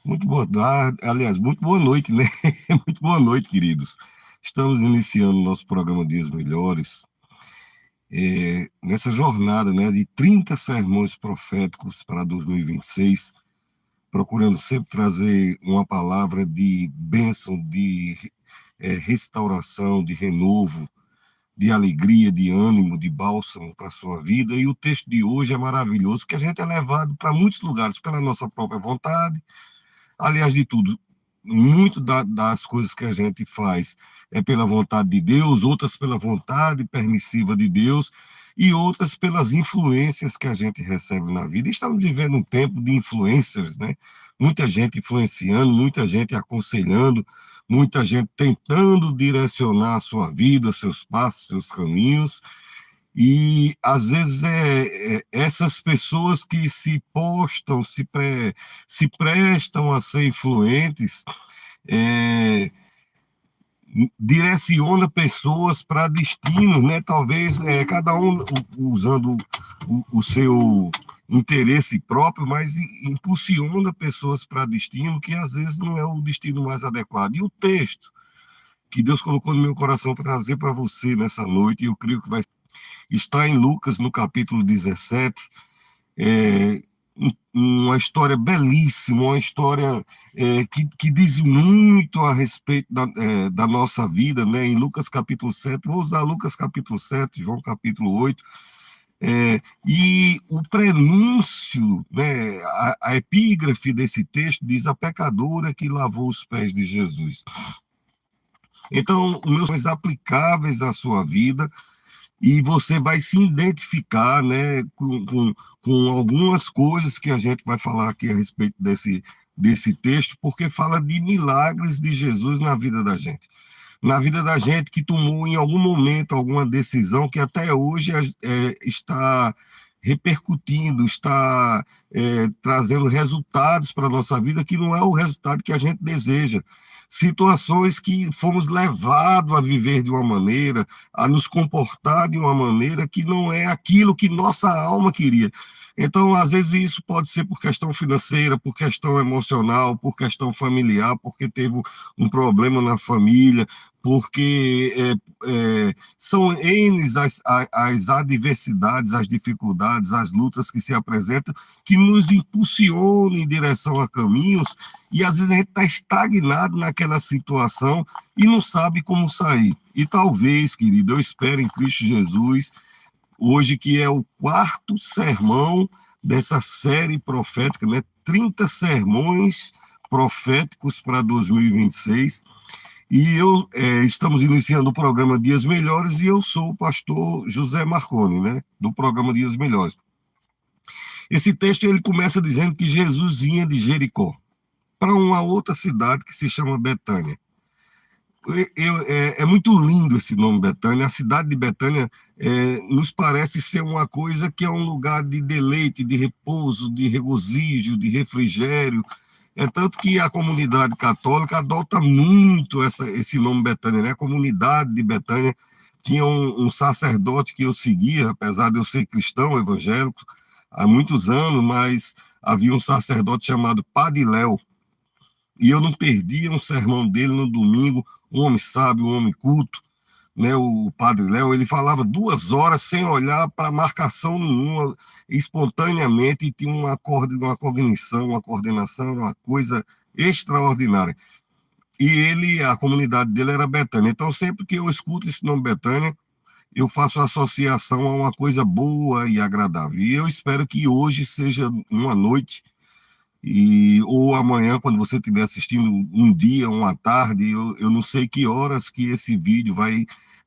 Muito boa tarde, aliás, muito boa noite, né? Muito boa noite, queridos. Estamos iniciando nosso programa Dias Melhores, nessa jornada, né, de 30 sermões proféticos para 2026, procurando sempre trazer uma palavra de bênção, de restauração, de renovo, de alegria, de ânimo, de bálsamo para a sua vida. E o texto de hoje é maravilhoso, que a gente é levado para muitos lugares pela nossa própria vontade. Aliás, de tudo, muito das coisas que a gente faz é pela vontade de Deus, outras pela vontade permissiva de Deus e outras pelas influências que a gente recebe na vida. Estamos vivendo um tempo de influências, né? Muita gente influenciando, muita gente aconselhando, muita gente tentando direcionar a sua vida, seus passos, seus caminhos. E às vezes essas pessoas que se postam, se prestam a ser influentes, é, direciona pessoas para destinos, né? Talvez cada um usando o seu interesse próprio, mas impulsiona pessoas para destino que às vezes não é o destino mais adequado. E o texto que Deus colocou no meu coração para trazer para você nessa noite, e eu creio que vai está em Lucas, no capítulo 17, é, uma história belíssima, uma história que diz muito a respeito da nossa vida, né? Em Lucas capítulo 7, vou usar Lucas capítulo 7, João capítulo 8, e o prenúncio, né, a epígrafe desse texto diz a pecadora que lavou os pés de Jesus. Então, os meus aplicáveis à sua vida, e você vai se identificar, né, com algumas coisas que a gente vai falar aqui a respeito desse texto, porque fala de milagres de Jesus na vida da gente. Na vida da gente que tomou em algum momento alguma decisão que até hoje está repercutindo, está trazendo resultados para a nossa vida que não é o resultado que a gente deseja. Situações que fomos levados a viver de uma maneira, a nos comportar de uma maneira que não é aquilo que nossa alma queria. Então, às vezes, isso pode ser por questão financeira, por questão emocional, por questão familiar, porque teve um problema na família, porque são N as adversidades, as dificuldades, as lutas que se apresentam, que nos impulsionam em direção a caminhos, e às vezes a gente está estagnado naquela situação e não sabe como sair. E talvez, querido, eu espero em Cristo Jesus, hoje que é o quarto sermão dessa série profética, né? 30 sermões proféticos para 2026. E estamos iniciando o programa Dias Melhores e eu sou o pastor José Marconi, né? Do programa Dias Melhores. Esse texto ele começa dizendo que Jesus vinha de Jericó para uma outra cidade que se chama Betânia. É muito lindo esse nome Betânia. A cidade de Betânia nos parece ser uma coisa que é um lugar de deleite, de repouso, de regozijo, de refrigério. É tanto que a comunidade católica adota muito esse nome Betânia, né? A comunidade de Betânia tinha um sacerdote que eu seguia, apesar de eu ser cristão evangélico há muitos anos, mas havia um sacerdote chamado Padre Léo, e eu não perdia um sermão dele no domingo, um homem sábio, um homem culto, né, o Padre Léo, ele falava 2 horas sem olhar para marcação nenhuma, espontaneamente, e tinha uma cognição, uma coordenação, uma coisa extraordinária. E a comunidade dele era Betânia. Então, sempre que eu escuto esse nome Betânia, eu faço associação a uma coisa boa e agradável. E eu espero que hoje seja uma noite ou amanhã, quando você estiver assistindo um dia, uma tarde, eu não sei que horas que esse vídeo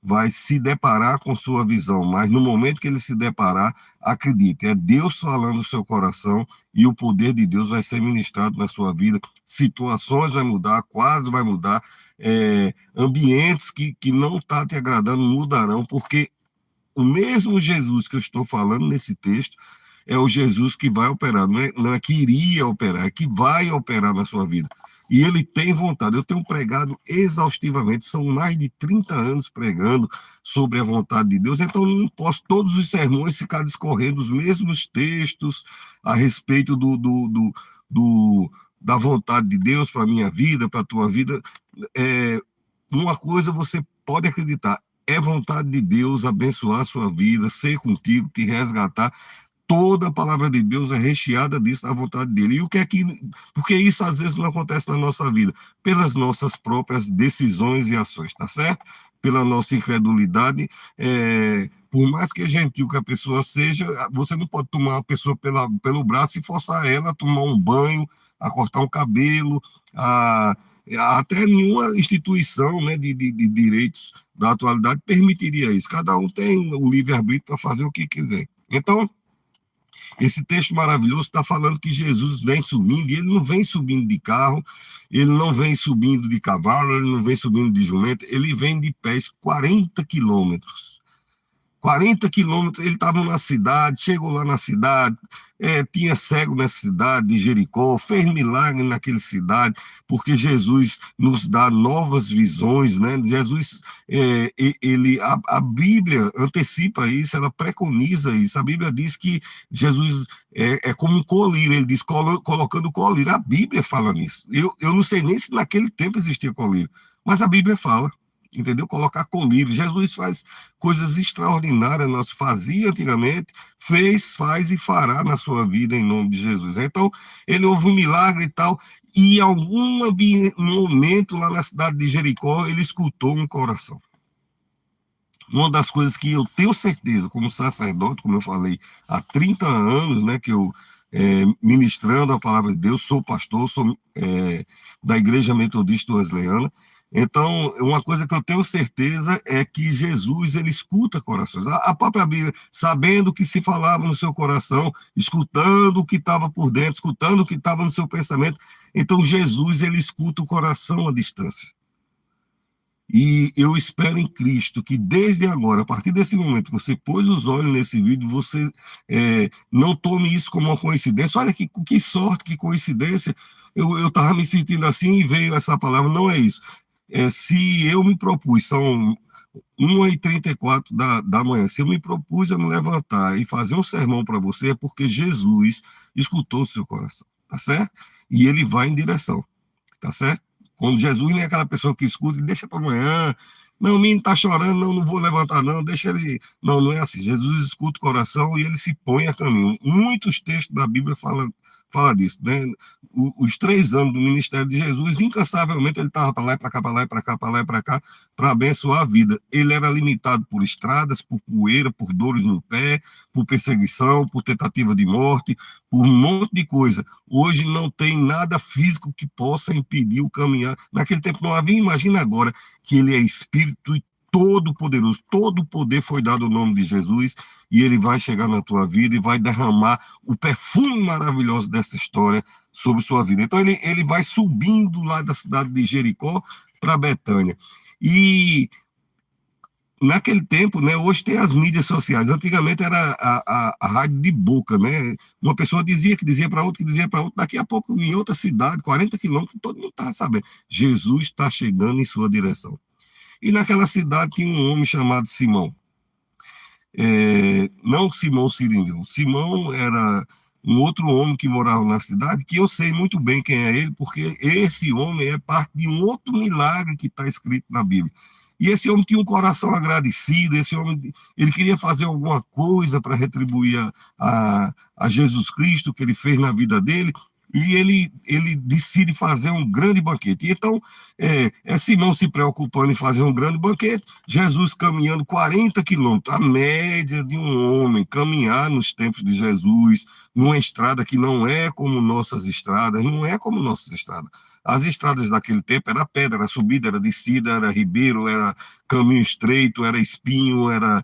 vai se deparar com sua visão, mas no momento que ele se deparar, acredite, é Deus falando no seu coração e o poder de Deus vai ser ministrado na sua vida, situações vai mudar, quadros vai mudar, ambientes que não estão te agradando mudarão, porque o mesmo Jesus que eu estou falando nesse texto é o Jesus que vai operar, não é que iria operar, é que vai operar na sua vida. E ele tem vontade. Eu tenho pregado exaustivamente, são mais de 30 anos pregando sobre a vontade de Deus, então eu não posso todos os sermões ficar discorrendo os mesmos textos a respeito do da vontade de Deus para a minha vida, para a tua vida, uma coisa você pode acreditar, é vontade de Deus abençoar a sua vida, ser contigo, te resgatar. Toda a palavra de Deus é recheada disso, da vontade dele. E o que é que... Porque isso às vezes não acontece na nossa vida, pelas nossas próprias decisões e ações, tá certo? Pela nossa incredulidade, por mais que gentil que a pessoa seja, você não pode tomar a pessoa pelo braço e forçar ela a tomar um banho, a cortar um cabelo, até nenhuma instituição, né, de direitos da atualidade permitiria isso. Cada um tem o livre-arbítrio para fazer o que quiser. Então, esse texto maravilhoso está falando que Jesus vem subindo, e ele não vem subindo de carro, ele não vem subindo de cavalo, ele não vem subindo de jumento, ele vem de pés 40 quilômetros. 40 quilômetros, ele estava na cidade, chegou lá na cidade, tinha cego nessa cidade de Jericó, fez milagre naquela cidade, porque Jesus nos dá novas visões, né? Jesus, a Bíblia antecipa isso, ela preconiza isso. A Bíblia diz que Jesus é como um colírio, ele diz colocando colírio. A Bíblia fala nisso. Eu não sei nem se naquele tempo existia colírio, mas a Bíblia fala. Entendeu? Colocar colírio. Jesus faz coisas extraordinárias, nós fazia antigamente, fez, faz e fará na sua vida em nome de Jesus. Então, ele houve um milagre e tal, e em algum momento lá na cidade de Jericó, ele escutou um coração. Uma das coisas que eu tenho certeza, como sacerdote, como eu falei, há 30 anos, né, que eu ministrando a palavra de Deus, sou pastor, sou da Igreja Metodista Wesleyana. Então, uma coisa que eu tenho certeza é que Jesus, ele escuta corações. A própria Bíblia, sabendo o que se falava no seu coração, escutando o que estava por dentro, escutando o que estava no seu pensamento. Então, Jesus, ele escuta o coração à distância. E eu espero em Cristo que desde agora, a partir desse momento que você pôs os olhos nesse vídeo, você não tome isso como uma coincidência. Olha que sorte, que coincidência. Eu estava me sentindo assim e veio essa palavra. Não é isso. Se eu me propus, são 1h34 da manhã, se eu me propus a me levantar e fazer um sermão para você, é porque Jesus escutou o seu coração, tá certo? E ele vai em direção, tá certo? Quando Jesus nem é aquela pessoa que escuta e deixa para amanhã, não, o menino está chorando, não vou levantar não, deixa ele... Não, não é assim, Jesus escuta o coração e ele se põe a caminho. Muitos textos da Bíblia fala disso, né? Os 3 anos do ministério de Jesus, incansavelmente ele estava para lá e para cá, para lá e para cá, para lá e para cá, para abençoar a vida. Ele era limitado por estradas, por poeira, por dores no pé, por perseguição, por tentativa de morte, por um monte de coisa. Hoje não tem nada físico que possa impedir o caminhar. Naquele tempo não havia, imagina agora que ele é Espírito e todo-poderoso, todo o poder foi dado ao nome de Jesus, e ele vai chegar na tua vida e vai derramar o perfume maravilhoso dessa história sobre sua vida. Então ele vai subindo lá da cidade de Jericó para Betânia. E naquele tempo, né, hoje tem as mídias sociais, antigamente era a rádio de boca, né? Uma pessoa dizia para outra, que dizia para outra, daqui a pouco em outra cidade, 40 quilômetros, todo mundo estava sabendo. Jesus está chegando em sua direção. E naquela cidade tinha um homem chamado Simão. Não Simão Cirineu. Simão era um outro homem que morava na cidade, que eu sei muito bem quem é ele, porque esse homem é parte de um outro milagre que está escrito na Bíblia. E esse homem tinha um coração agradecido, esse homem ele queria fazer alguma coisa para retribuir a Jesus Cristo que ele fez na vida dele, e ele decide fazer um grande banquete. Então, Simão se preocupando em fazer um grande banquete, Jesus caminhando 40 quilômetros, a média de um homem caminhar nos tempos de Jesus, numa estrada que não é como nossas estradas, não é como nossas estradas. As estradas daquele tempo era pedra, era subida, era descida, era ribeiro, era caminho estreito, era espinho, era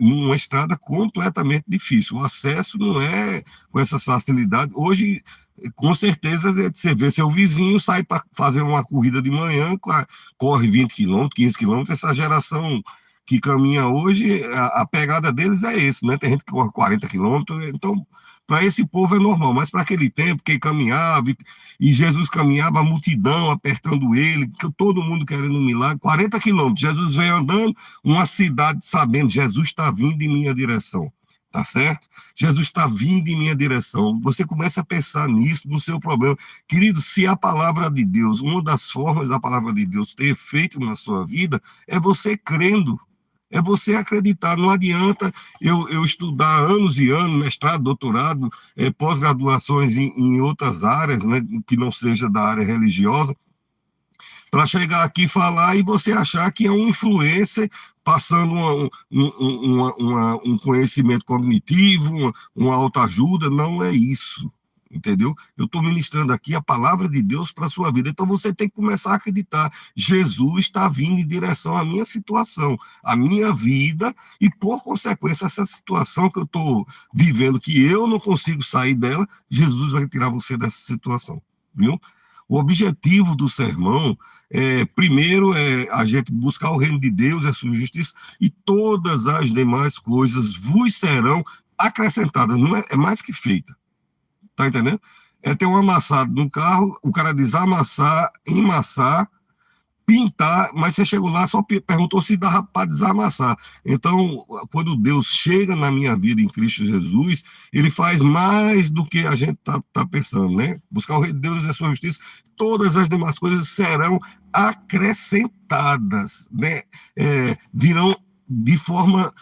uma estrada completamente difícil. O acesso não é com essa facilidade. Hoje, com certeza, você vê seu vizinho, sai para fazer uma corrida de manhã, corre 20 quilômetros, 15 quilômetros, essa geração que caminha hoje, a pegada deles é esse, né? Tem gente que corre 40 quilômetros, então... Para esse povo é normal, mas para aquele tempo, quem caminhava, e Jesus caminhava, a multidão apertando ele, todo mundo querendo um milagre, 40 quilômetros, Jesus veio andando, uma cidade sabendo, Jesus está vindo em minha direção. tá certo? Jesus está vindo em minha direção. Você começa a pensar nisso, no seu problema. Querido, se a palavra de Deus, uma das formas da palavra de Deus ter efeito na sua vida, é você crendo, é você acreditar. Não adianta eu estudar anos e anos, mestrado, doutorado, pós-graduações em outras áreas, né, que não seja da área religiosa, para chegar aqui e falar e você achar que é um influencer passando um conhecimento cognitivo, uma autoajuda. Não é isso, entendeu? Eu estou ministrando aqui a palavra de Deus para a sua vida. Então você tem que começar a acreditar. Jesus está vindo em direção à minha situação, à minha vida, e por consequência, essa situação que eu estou vivendo, que eu não consigo sair dela, Jesus vai tirar você dessa situação, viu? O objetivo do sermão primeiro, é a gente buscar o reino de Deus, a sua justiça, e todas as demais coisas vos serão acrescentadas. Não é mais que feita. Tá entendendo? É ter um amassado no carro, o cara desamassar, emassar, pintar, mas você chegou lá, só perguntou se dava para desamassar. Então, quando Deus chega na minha vida em Cristo Jesus, ele faz mais do que a gente tá pensando, né? Buscar o reino de Deus e a sua justiça, todas as demais coisas serão acrescentadas, né? Virão de forma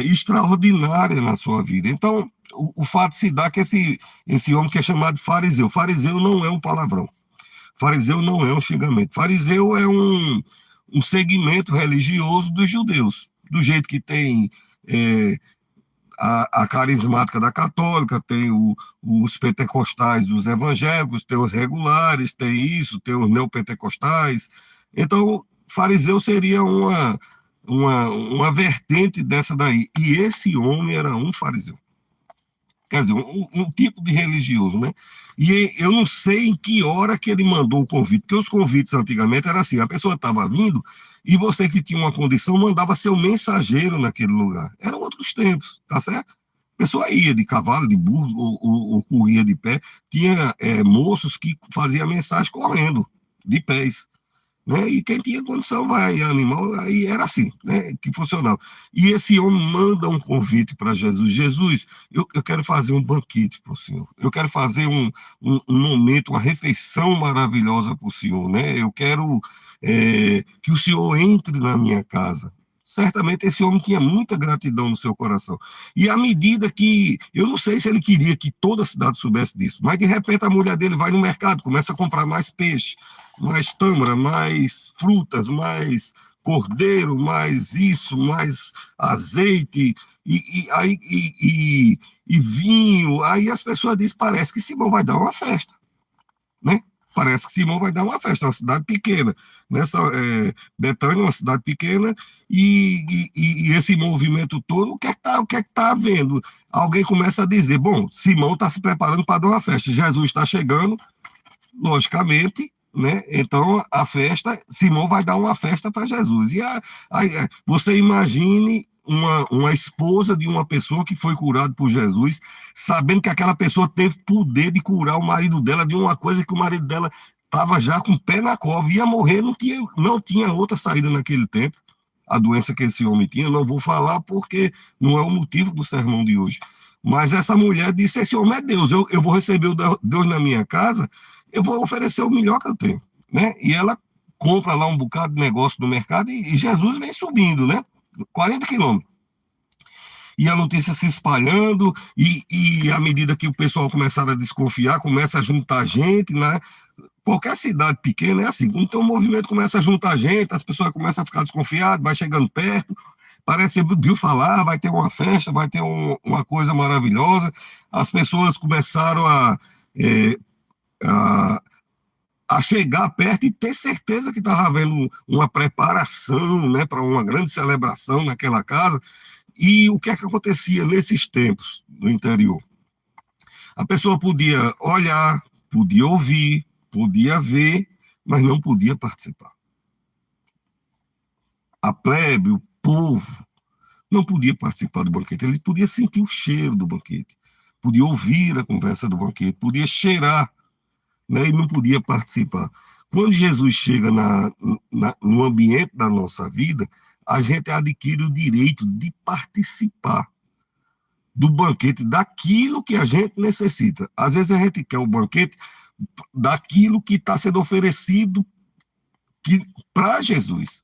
extraordinária na sua vida. Então, o fato se dá que esse homem que é chamado fariseu não é um palavrão. Fariseu não é um xingamento. Fariseu é um segmento religioso dos judeus. Do jeito que tem a carismática da católica, tem os pentecostais dos evangélicos, tem os regulares, tem isso, tem os neopentecostais. Então, fariseu seria uma vertente dessa daí. E esse homem era um fariseu. Quer dizer, um tipo de religioso, né? E eu não sei em que hora que ele mandou o convite, porque os convites antigamente era assim, a pessoa estava vindo e você que tinha uma condição mandava seu mensageiro naquele lugar. Eram outros tempos, tá certo? A pessoa ia de cavalo, de burro, ou corria de pé. Tinha moços que faziam mensagem correndo, de pés. Né? E quem tinha condição vai, animal, aí era assim, né? Que funcionava. E esse homem manda um convite para Jesus. Jesus, eu quero fazer um banquete para o Senhor. Eu quero fazer um momento, uma refeição maravilhosa para o Senhor, né? Eu quero que o Senhor entre na minha casa. Certamente esse homem tinha muita gratidão no seu coração. E à medida que, eu não sei se ele queria que toda a cidade soubesse disso, mas de repente a mulher dele vai no mercado, começa a comprar mais peixe, mais tâmara, mais frutas, mais cordeiro, mais isso, mais azeite, e vinho. Aí as pessoas dizem, parece que Simão vai dar uma festa, né? Parece que Simão vai dar uma festa, é uma cidade pequena. Betânia é uma cidade pequena, e esse movimento todo, o que é que tá havendo? Alguém começa a dizer, bom, Simão está se preparando para dar uma festa, Jesus está chegando, logicamente, né? Então a festa, Simão vai dar uma festa para Jesus. E você imagine uma esposa de uma pessoa que foi curada por Jesus, sabendo que aquela pessoa teve poder de curar o marido dela de uma coisa que o marido dela estava já com o pé na cova, ia morrer, não tinha outra saída naquele tempo. A doença que esse homem tinha, não vou falar porque não é o motivo do sermão de hoje. Mas essa mulher disse, esse homem é Deus, eu vou receber o Deus na minha casa, eu vou oferecer o melhor que eu tenho, né? E ela compra lá um bocado de negócio no mercado e Jesus vem subindo, né? 40 quilômetros. E a notícia se espalhando, e à medida que o pessoal começar a desconfiar, começa a juntar gente, né? Qualquer cidade pequena é assim, então o movimento começa a juntar gente, as pessoas começam a ficar desconfiadas, vai chegando perto, parece que viu falar, vai ter uma festa, vai ter uma coisa maravilhosa, as pessoas começaram a chegar perto e ter certeza que estava havendo uma preparação, né, para uma grande celebração naquela casa. E o que é que acontecia nesses tempos no interior? A pessoa podia olhar, podia ouvir, podia ver, mas não podia participar. A plebe, o povo, não podia participar do banquete. Ele podia sentir o cheiro do banquete, podia ouvir a conversa do banquete, podia cheirar, né, e não podia participar. Quando Jesus chega no ambiente da nossa vida, a gente adquire o direito de participar. do banquete daquilo que a gente necessita. Às vezes a gente quer o banquete daquilo que está sendo oferecido para Jesus.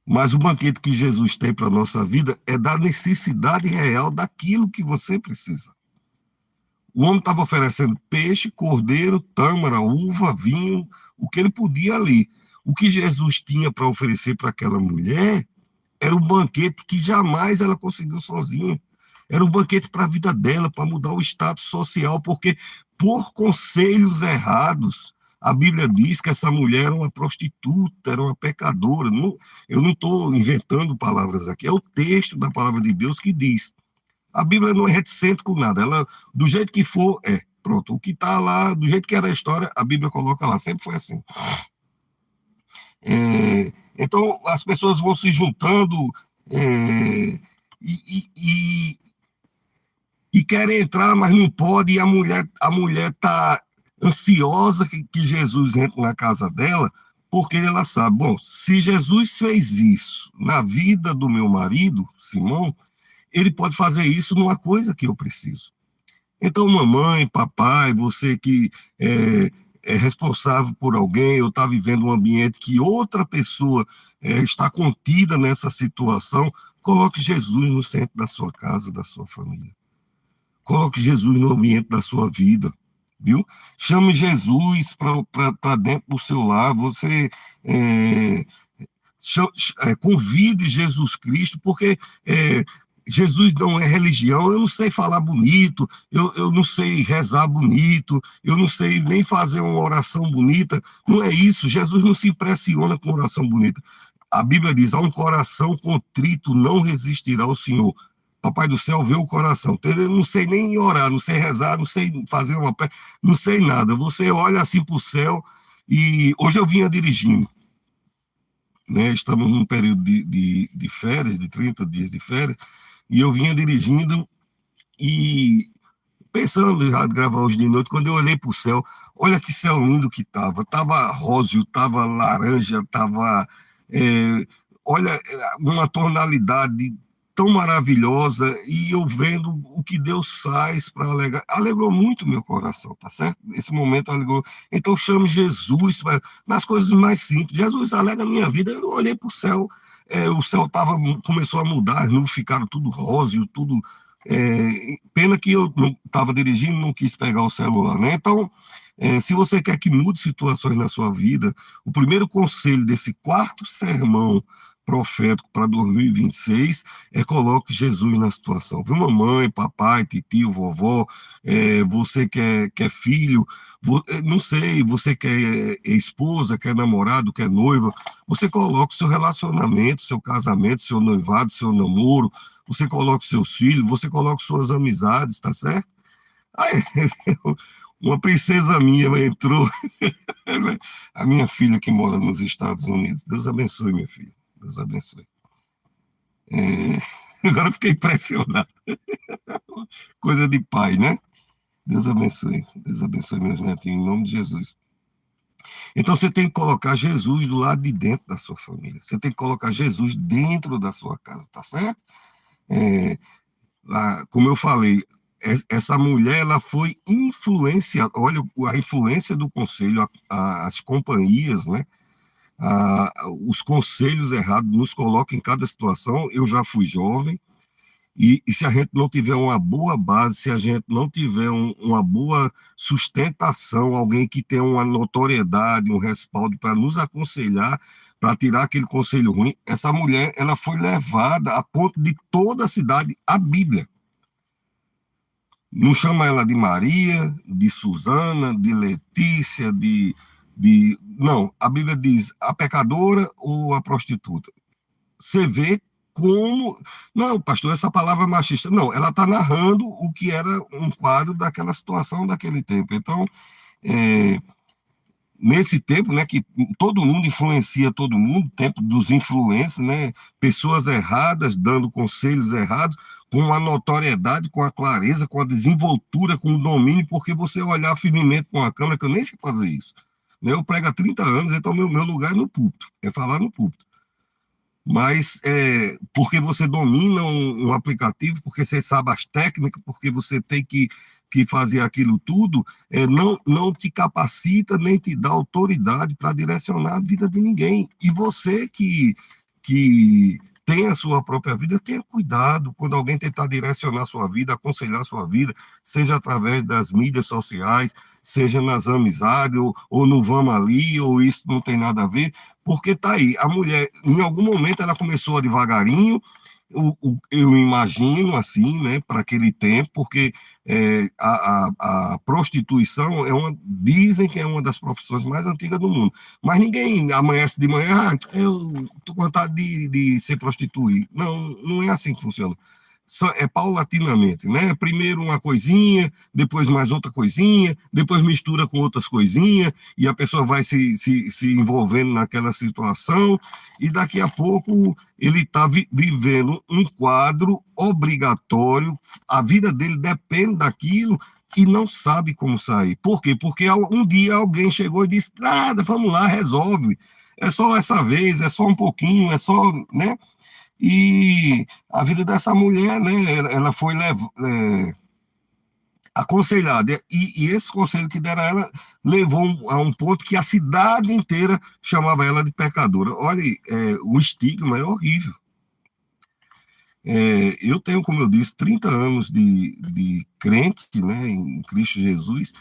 Mas o banquete que Jesus tem para a nossa vida é da necessidade real daquilo que você precisa. O homem estava oferecendo peixe, cordeiro, tâmara, uva, vinho, o que ele podia ali. O que Jesus tinha para oferecer para aquela mulher era um banquete que jamais ela conseguiu sozinha. Era um banquete para a vida dela, para mudar o status social, porque por conselhos errados, a Bíblia diz que essa mulher era uma prostituta, era uma pecadora. Eu não estou inventando palavras aqui, é o texto da palavra de Deus que diz. A Bíblia não é reticente com nada, ela, do jeito que for, pronto. O que está lá, do jeito que era a história, a Bíblia coloca lá, sempre foi assim. Então, as pessoas vão se juntando e querem entrar, mas não pode, e a mulher está ansiosa que Jesus entre na casa dela, porque ela sabe, bom, se Jesus fez isso na vida do meu marido, Simão, ele pode fazer isso numa coisa que eu preciso. Então, mamãe, papai, você que é responsável por alguém, ou está vivendo um ambiente que outra pessoa está contida nessa situação, coloque Jesus no centro da sua casa, da sua família. Coloque Jesus no ambiente da sua vida, viu? Chame Jesus para dentro do seu lar. Você convide Jesus Cristo, porque Jesus não é religião. Eu não sei falar bonito, eu não sei rezar bonito, eu não sei nem fazer uma oração bonita. Não é isso. Jesus não se impressiona com oração bonita. A Bíblia diz: a um coração contrito não resistirá ao Senhor. Papai do céu vê o coração. Eu não sei nem orar, não sei rezar, não sei fazer uma pé, não sei nada. Você olha assim para o céu, e hoje eu vinha dirigindo, né? Estamos num período de férias, de 30 dias de férias, e eu vinha dirigindo e pensando já de gravar hoje de noite, quando eu olhei para o céu, olha que céu lindo que estava. Estava róseo, estava laranja, estava... olha, uma tonalidade tão maravilhosa, e eu vendo o que Deus faz para alegrar. Alegrou muito meu coração, tá certo? Esse momento alegrou. Então chame Jesus nas coisas mais simples. Jesus alegra a minha vida. Eu olhei para o céu começou a mudar, as nuvens ficaram tudo róseo, tudo... pena que eu não estava dirigindo, não quis pegar o celular, né? Então, se você quer que mude situações na sua vida, o primeiro conselho desse quarto sermão profético para 2026 coloque Jesus na situação. Viu, mamãe, papai, titio, vovó, você que é filho, não sei, você que é esposa, que é namorado, que é noiva, você coloca o seu relacionamento, seu casamento, seu noivado, seu namoro, você coloca os seus filhos, você coloca suas amizades, tá certo? Aí, uma princesa minha entrou, a minha filha que mora nos Estados Unidos. Deus abençoe, minha filha. Deus abençoe. Agora eu fiquei impressionado. Coisa de pai, né? Deus abençoe. Deus abençoe meus netinhos, em nome de Jesus. Então você tem que colocar Jesus do lado de dentro da sua família. Você tem que colocar Jesus dentro da sua casa, tá certo? Como eu falei, essa mulher ela foi influenciada. Olha a influência do conselho, as companhias, né? Os conselhos errados nos colocam em cada situação. Eu já fui jovem, e se a gente não tiver uma boa base, se a gente não tiver uma boa sustentação, alguém que tenha uma notoriedade, um respaldo para nos aconselhar, para tirar aquele conselho ruim, essa mulher ela foi levada a ponto de toda a cidade, a Bíblia não chama ela de Maria, de Susana, de Letícia, não, a Bíblia diz a pecadora ou a prostituta. Você vê como... Não, pastor, essa palavra machista... Não, ela está narrando o que era um quadro daquela situação, daquele tempo. Então, nesse tempo, né, que todo mundo influencia todo mundo, tempo dos influencers, né, pessoas erradas dando conselhos errados, com a notoriedade, com a clareza, com a desenvoltura, com o domínio, porque você olhar firmemente com a câmera, que eu nem sei fazer isso. Eu prego há 30 anos, então meu lugar é no púlpito, é falar no púlpito. mas porque você domina um aplicativo, porque você sabe as técnicas, porque você tem que fazer aquilo tudo, não te capacita nem te dá autoridade para direcionar a vida de ninguém. E você que tem a sua própria vida, tenha cuidado quando alguém tentar direcionar a sua vida, aconselhar a sua vida, seja através das mídias sociais, seja nas amizades, ou no vamos ali, ou isso não tem nada a ver, porque tá aí, a mulher, em algum momento, ela começou devagarinho, eu imagino assim, né, para aquele tempo, porque a prostituição dizem que é uma das profissões mais antigas do mundo, mas ninguém amanhece de manhã, eu estou com vontade de ser prostituir. Não, não é assim que funciona. É paulatinamente, né? Primeiro uma coisinha, depois mais outra coisinha, depois mistura com outras coisinhas, e a pessoa vai se envolvendo naquela situação, e daqui a pouco ele está vivendo um quadro obrigatório, a vida dele depende daquilo, e não sabe como sair. Por quê? Porque um dia alguém chegou e disse, nada, vamos lá, resolve. É só essa vez, é só um pouquinho, é só, né? E a vida dessa mulher, né, ela foi aconselhada, e esse conselho que deram a ela levou a um ponto que a cidade inteira chamava ela de pecadora. Olha, o estigma é horrível. Eu tenho, como eu disse, 30 anos de crente, né, em Cristo Jesus,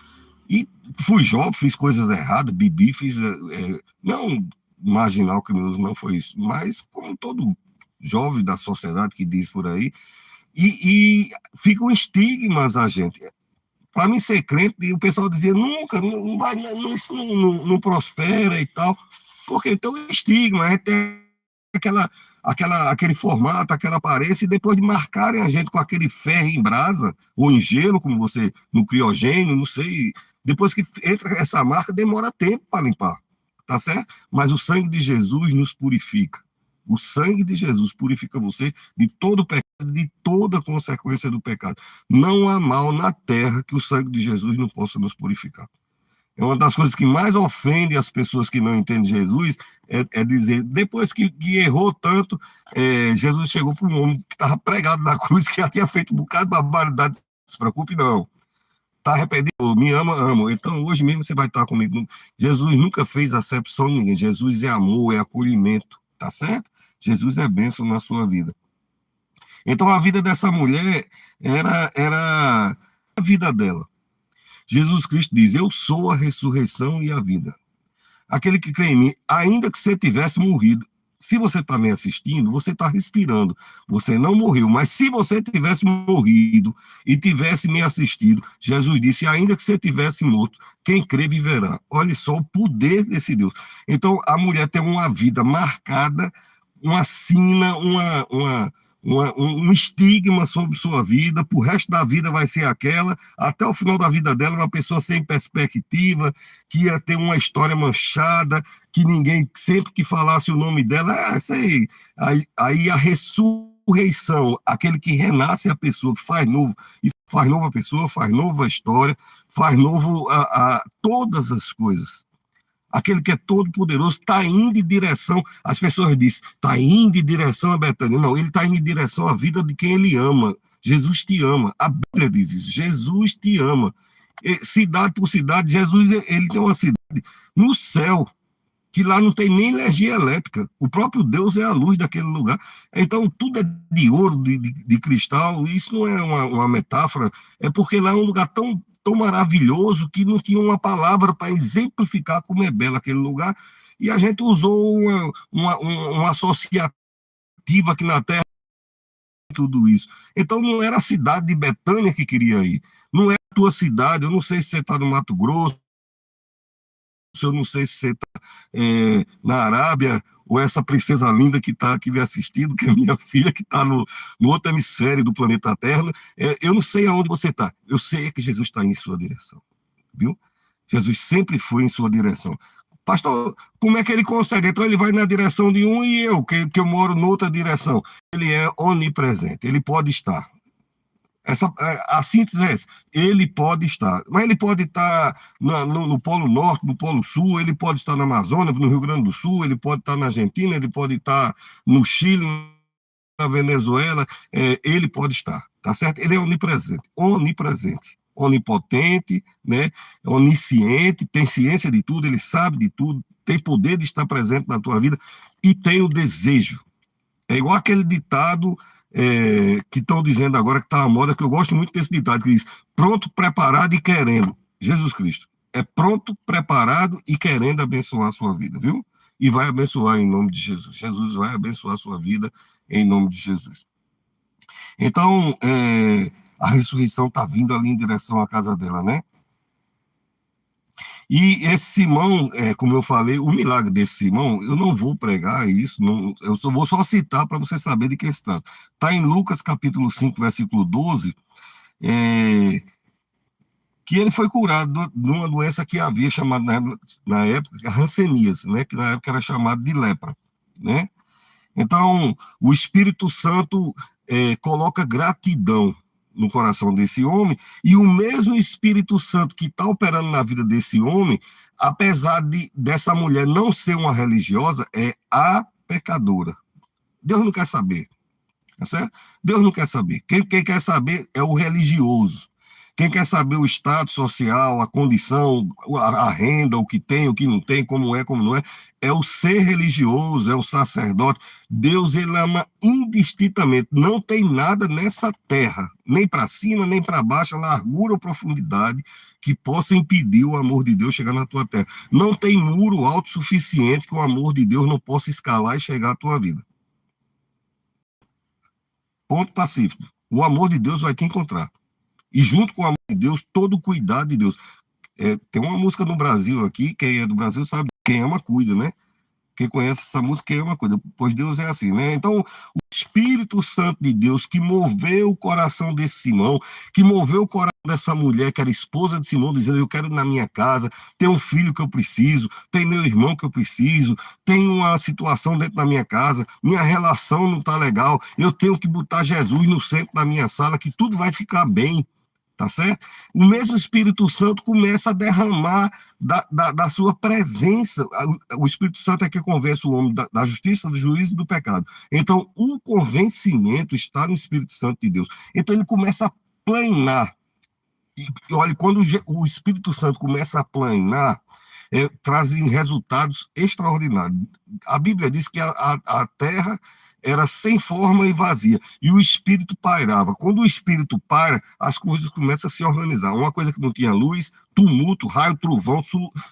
e fui jovem, fiz coisas erradas, bebi, fiz. Não marginal criminoso, não foi isso, mas como todo jovem da sociedade que diz por aí, e ficam estigmas a gente. Para mim ser crente, o pessoal dizia, nunca, não vai, isso não prospera e tal, porque tem um estigma, a gente tem aquele formato, aquela aparência, e depois de marcarem a gente com aquele ferro em brasa, ou em gelo, como você, no criogênio, não sei, depois que entra essa marca, demora tempo para limpar, tá certo? Mas o sangue de Jesus nos purifica. O sangue de Jesus purifica você de todo o pecado, de toda consequência do pecado. Não há mal na terra que o sangue de Jesus não possa nos purificar. É uma das coisas que mais ofende as pessoas que não entendem Jesus, dizer, depois que errou tanto, Jesus chegou para um homem que estava pregado na cruz, que já tinha feito um bocado de barbaridade, não se preocupe não, está arrependido, me ama, amo, então hoje mesmo você vai estar comigo. Jesus nunca fez acepção de ninguém, Jesus é amor, é acolhimento, tá certo? Jesus é bênção na sua vida. Então a vida dessa mulher era a vida dela. Jesus Cristo diz, eu sou a ressurreição e a vida. Aquele que crê em mim, ainda que você tivesse morrido, se você está me assistindo, você está respirando, você não morreu, mas se você tivesse morrido e tivesse me assistido, Jesus disse, ainda que você tivesse morto, quem crê viverá. Olha só o poder desse Deus. Então, a mulher tem uma vida marcada, uma sina, um estigma sobre sua vida, pro resto da vida vai ser aquela, até o final da vida dela, uma pessoa sem perspectiva, que ia ter uma história manchada, que ninguém, sempre que falasse o nome dela, isso aí a ressurreição, aquele que renasce a pessoa, que faz novo, e faz nova pessoa, faz nova história, faz novo todas as coisas. Aquele que é todo poderoso está indo em direção, as pessoas dizem, está indo em direção a Betânia. Não, ele está indo em direção à vida de quem ele ama. Jesus te ama. A Bíblia diz isso, Jesus te ama. Cidade por cidade, Jesus ele tem uma cidade no céu, que lá não tem nem energia elétrica. O próprio Deus é a luz daquele lugar. Então, tudo é de ouro, de cristal. Isso não é uma metáfora, é porque lá é um lugar tão maravilhoso que não tinha uma palavra para exemplificar como é belo aquele lugar. E a gente usou uma associativa aqui na Terra, tudo isso. Então, não era a cidade de Betânia que queria ir. Não é a tua cidade. Eu não sei se você está no Mato Grosso, eu não sei se você está na Arábia, ou essa princesa linda que está aqui me assistindo, que é minha filha, que está no outro hemisfério do planeta Terra. Eu não sei aonde você está, eu sei que Jesus está em sua direção, viu? Jesus sempre foi em sua direção. Pastor, como é que ele consegue? Então ele vai na direção de um e eu, que eu moro noutra direção. Ele é onipresente, ele pode estar. A síntese é essa. Ele pode estar, mas ele pode estar no Polo Norte, no Polo Sul, ele pode estar na Amazônia, no Rio Grande do Sul, ele pode estar na Argentina, ele pode estar no Chile, na Venezuela, ele pode estar, tá certo? Ele é onipresente, onipotente, né? Onisciente, tem ciência de tudo, ele sabe de tudo, tem poder de estar presente na tua vida e tem o desejo. É igual aquele ditado que estão dizendo agora que está à moda, que eu gosto muito desse ditado, que diz: pronto, preparado e querendo. Jesus Cristo é pronto, preparado e querendo abençoar a sua vida, viu? E vai abençoar em nome de Jesus. Jesus vai abençoar a sua vida em nome de Jesus. Então, a ressurreição está vindo ali em direção à casa dela, né? E esse Simão, como eu falei, o milagre desse Simão, eu não vou pregar isso, eu vou só citar para você saber de que se trata. Está em Lucas capítulo 5, versículo 12, que ele foi curado de uma doença que havia chamado na época hanseníase, né, que na época era chamado de lepra, né? Então, o Espírito Santo coloca gratidão no coração desse homem, e o mesmo Espírito Santo que está operando na vida desse homem, apesar dessa mulher não ser uma religiosa, é a pecadora. Deus não quer saber, tá certo? Deus não quer saber. Quem quer saber é o religioso. Quem quer saber o status social, a condição, a renda, o que tem, o que não tem, como não é o ser religioso, é o sacerdote. Deus, ele ama indistintamente. Não tem nada nessa terra, nem para cima, nem para baixo, largura ou profundidade, que possa impedir o amor de Deus chegar na tua terra. Não tem muro alto suficiente que o amor de Deus não possa escalar e chegar à tua vida. Ponto pacífico. O amor de Deus vai te encontrar. E junto com o amor de Deus, todo o cuidado de Deus. Tem uma música no Brasil aqui, quem é do Brasil sabe, quem ama cuida, né? Quem conhece essa música, quem ama cuida, pois Deus é assim, né? Então, o Espírito Santo de Deus que moveu o coração desse Simão, que moveu o coração dessa mulher, que era esposa de Simão, dizendo: eu quero ir na minha casa, tem um filho que eu preciso, tem meu irmão que eu preciso, tem uma situação dentro da minha casa, minha relação não está legal, eu tenho que botar Jesus no centro da minha sala, que tudo vai ficar bem. Tá certo? O mesmo Espírito Santo começa a derramar da sua presença. O Espírito Santo é que convence o homem da justiça, do juízo e do pecado. Então, o convencimento está no Espírito Santo de Deus. Então, ele começa a planar. E olha, quando o Espírito Santo começa a planar, trazem resultados extraordinários. A Bíblia diz que a terra era sem forma e vazia, e o Espírito pairava. Quando o Espírito paira, as coisas começam a se organizar. Uma coisa que não tinha luz, tumulto, raio, trovão,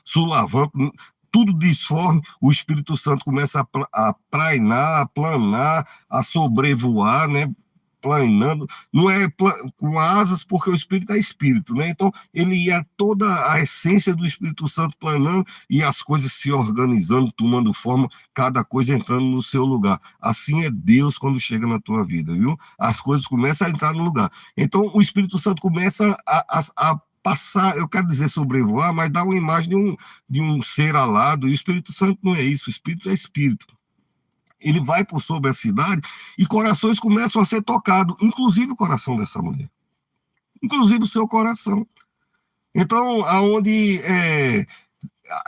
sulavanco, tudo disforme, o Espírito Santo começa a plainar, a planar, a sobrevoar, né? Planando, não é com asas, porque o Espírito é Espírito, né? Então, ele ia toda a essência do Espírito Santo planando e as coisas se organizando, tomando forma, cada coisa entrando no seu lugar. Assim é Deus quando chega na tua vida, viu? As coisas começam a entrar no lugar. Então, o Espírito Santo começa a passar, eu quero dizer sobrevoar, mas dá uma imagem de um ser alado, e o Espírito Santo não é isso, o Espírito é Espírito. Ele vai por sobre a cidade e corações começam a ser tocados, inclusive o coração dessa mulher, inclusive o seu coração. Então, aonde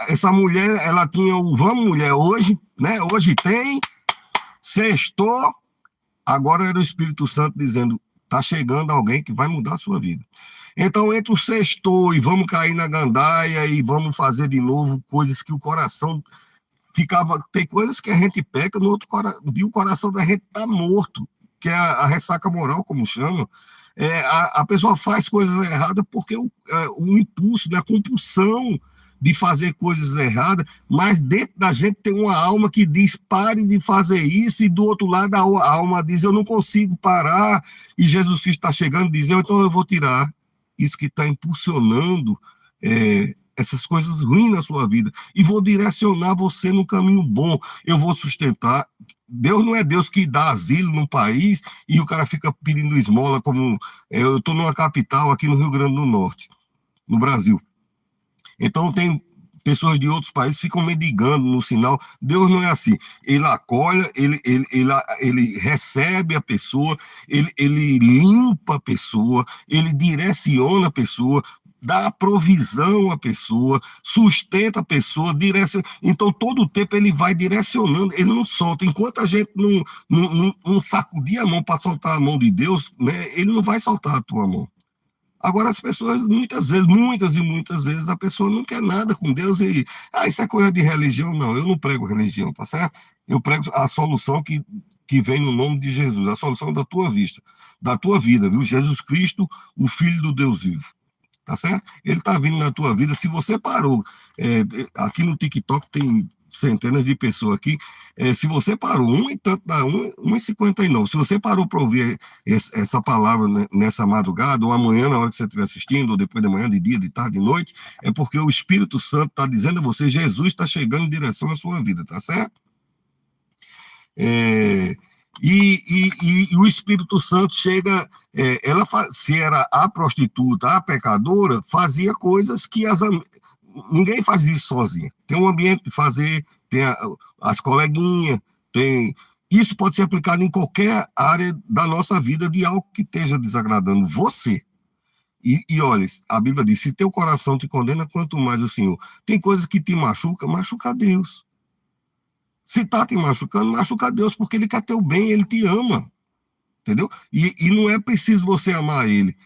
essa mulher, ela tinha o vamos mulher hoje, né? Hoje tem, sextou, agora era o Espírito Santo dizendo: tá chegando alguém que vai mudar a sua vida. Então, entre o sextou e vamos cair na gandaia e vamos fazer de novo coisas que o coração tem coisas que a gente peca, no outro dia o coração da gente está morto, que é a ressaca moral, como chama. A pessoa faz coisas erradas porque o impulso, a compulsão de fazer coisas erradas, mas dentro da gente tem uma alma que diz: pare de fazer isso, e do outro lado a alma diz: eu não consigo parar, e Jesus Cristo está chegando e diz: então eu vou tirar isso que está impulsionando essas coisas ruins na sua vida, e vou direcionar você no caminho bom, eu vou sustentar. Deus não é Deus que dá asilo num país e o cara fica pedindo esmola, como eu estou numa capital aqui no Rio Grande do Norte, no Brasil. Então tem pessoas de outros países ficam mendigando no sinal. Deus não é assim. Ele acolhe, ele recebe a pessoa, ele limpa a pessoa, ele direciona a pessoa, dá provisão à pessoa, sustenta a pessoa, direciona. Então, todo o tempo ele vai direcionando, ele não solta. Enquanto a gente não sacudir a mão para soltar a mão de Deus, né, ele não vai soltar a tua mão. Agora, as pessoas, muitas e muitas vezes, a pessoa não quer nada com Deus e, isso é coisa de religião. Não, eu não prego religião, tá certo? Eu prego a solução que vem no nome de Jesus, a solução da tua vida, viu? Jesus Cristo, o Filho do Deus vivo. Tá certo? Ele está vindo na tua vida. Se você parou, aqui no TikTok tem centenas de pessoas aqui, se você parou, e tanto dá 1h59, se você parou para ouvir essa palavra nessa madrugada, ou amanhã, na hora que você estiver assistindo, ou depois de manhã, de dia, de tarde, de noite, é porque o Espírito Santo está dizendo a você, Jesus está chegando em direção à sua vida, tá certo? E o Espírito Santo chega, se era a prostituta, a pecadora, fazia coisas que ninguém faz isso sozinha. Tem um ambiente de fazer, tem as coleguinhas, isso pode ser aplicado em qualquer área da nossa vida de algo que esteja desagradando você. E olha, a Bíblia diz, se teu coração te condena, quanto mais o Senhor. Tem coisas que te machuca Deus. Se está te machucando, machuca Deus, porque ele quer teu bem, ele te ama, entendeu? E não é preciso você amar ele,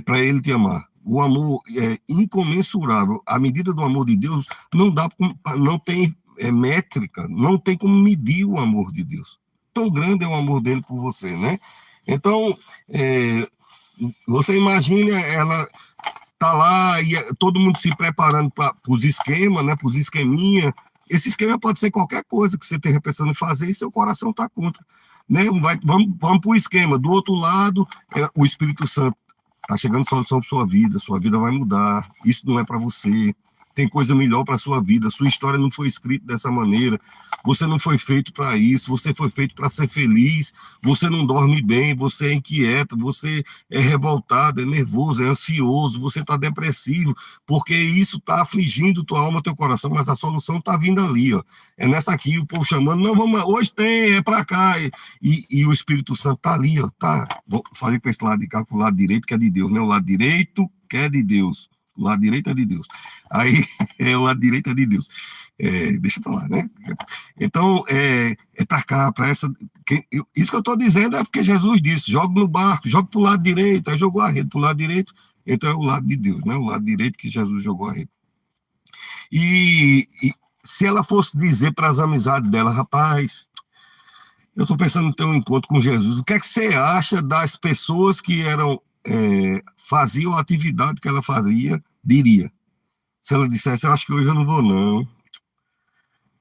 para ele te amar. O amor é incomensurável. A medida do amor de Deus não tem métrica, não tem como medir o amor de Deus. Tão grande é o amor dele por você, né? Então, você imagina, ela tá lá e todo mundo se preparando para os esquemas, né? Para os esqueminha. Esse esquema pode ser qualquer coisa que você esteja pensando em fazer e seu coração está contra. Né? Vamos para o esquema. Do outro lado, o Espírito Santo está chegando solução para sua vida vai mudar. Isso não é para você. Tem coisa melhor para a sua vida. Sua história não foi escrita dessa maneira. Você não foi feito para isso. Você foi feito para ser feliz. Você não dorme bem. Você é inquieto. Você é revoltado, é nervoso, é ansioso. Você está depressivo, porque isso está afligindo tua alma, teu coração. Mas a solução está vindo ali, ó. É nessa aqui, o povo chamando. Não, vamos, hoje tem, é para cá. E o Espírito Santo está ali, ó. Tá. Vou fazer com esse lado de cá, com o lado direito, que é de Deus, né? O lado direito que é de Deus. O lado direito é de Deus. Aí, o lado direito é de Deus. Deixa pra lá, né? Então, pra cá, pra essa... Isso que eu tô dizendo é porque Jesus disse, joga no barco, joga pro lado direito, aí jogou a rede pro lado direito, então é o lado de Deus, né? O lado direito que Jesus jogou a rede. E se ela fosse dizer para as amizades dela, rapaz, eu tô pensando em ter um encontro com Jesus, o que é que você acha das pessoas que faziam a atividade que ela fazia, diria? Se ela dissesse, eu acho que hoje eu não vou, não.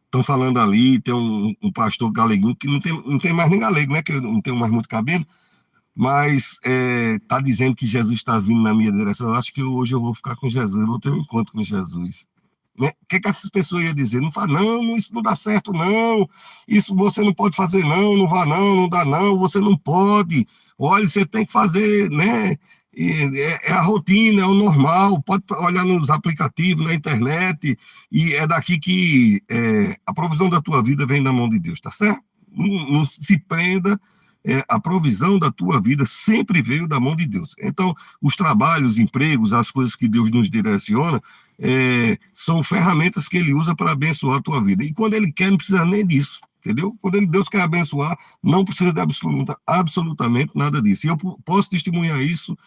Estão falando ali, tem um pastor galeguinho, que não tem mais nem galego, né? Que eu não tenho mais muito cabelo, mas está dizendo que Jesus está vindo na minha direção. Eu acho que hoje eu vou ficar com Jesus, eu vou ter um encontro com Jesus. Né? O que essas pessoas iam dizer? Não fala, não, isso não dá certo, não. Isso você não pode fazer, não vá, não dá, não, você não pode. Olha, você tem que fazer, né? É a rotina, é o normal, pode olhar nos aplicativos, na internet, e é daqui que a provisão da tua vida vem da mão de Deus, tá certo? Não se prenda, a provisão da tua vida sempre veio da mão de Deus. Então, os trabalhos, os empregos, as coisas que Deus nos direciona, são ferramentas que ele usa para abençoar a tua vida. E quando ele quer, não precisa nem disso. Entendeu? Quando Deus quer abençoar, não precisa de absolutamente nada disso. E eu posso testemunhar isso.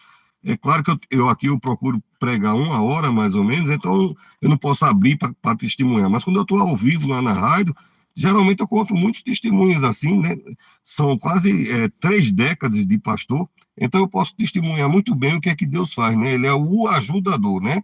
É claro que eu procuro pregar 1 hora, mais ou menos, então eu não posso abrir para testemunhar. Mas quando eu estou ao vivo lá na rádio, geralmente eu conto muitos testemunhos assim, né? São quase 3 décadas de pastor, então eu posso testemunhar muito bem o que é que Deus faz, né? Ele é o ajudador, né?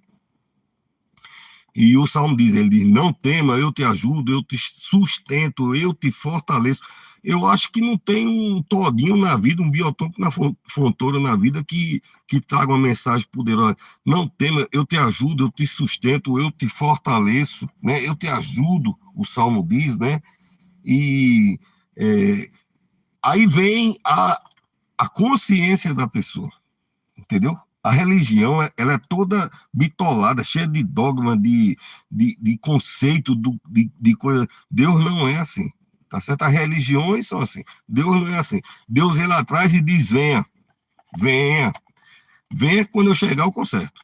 E o Salmo diz, ele diz, não tema, eu te ajudo, eu te sustento, eu te fortaleço. Eu acho que não tem um todinho na vida, um biotopo na fontoura na vida que traga uma mensagem poderosa. Não tema, eu te ajudo, eu te sustento, eu te fortaleço, né? Eu te ajudo, o Salmo diz, né? E aí vem a consciência da pessoa, entendeu? A religião, ela é toda bitolada, cheia de dogma, de conceito, de coisa. Deus não é assim, tá certo? As religiões são assim. Deus não é assim. Deus, ele atrás e diz, venha, venha, venha, quando eu chegar eu conserto.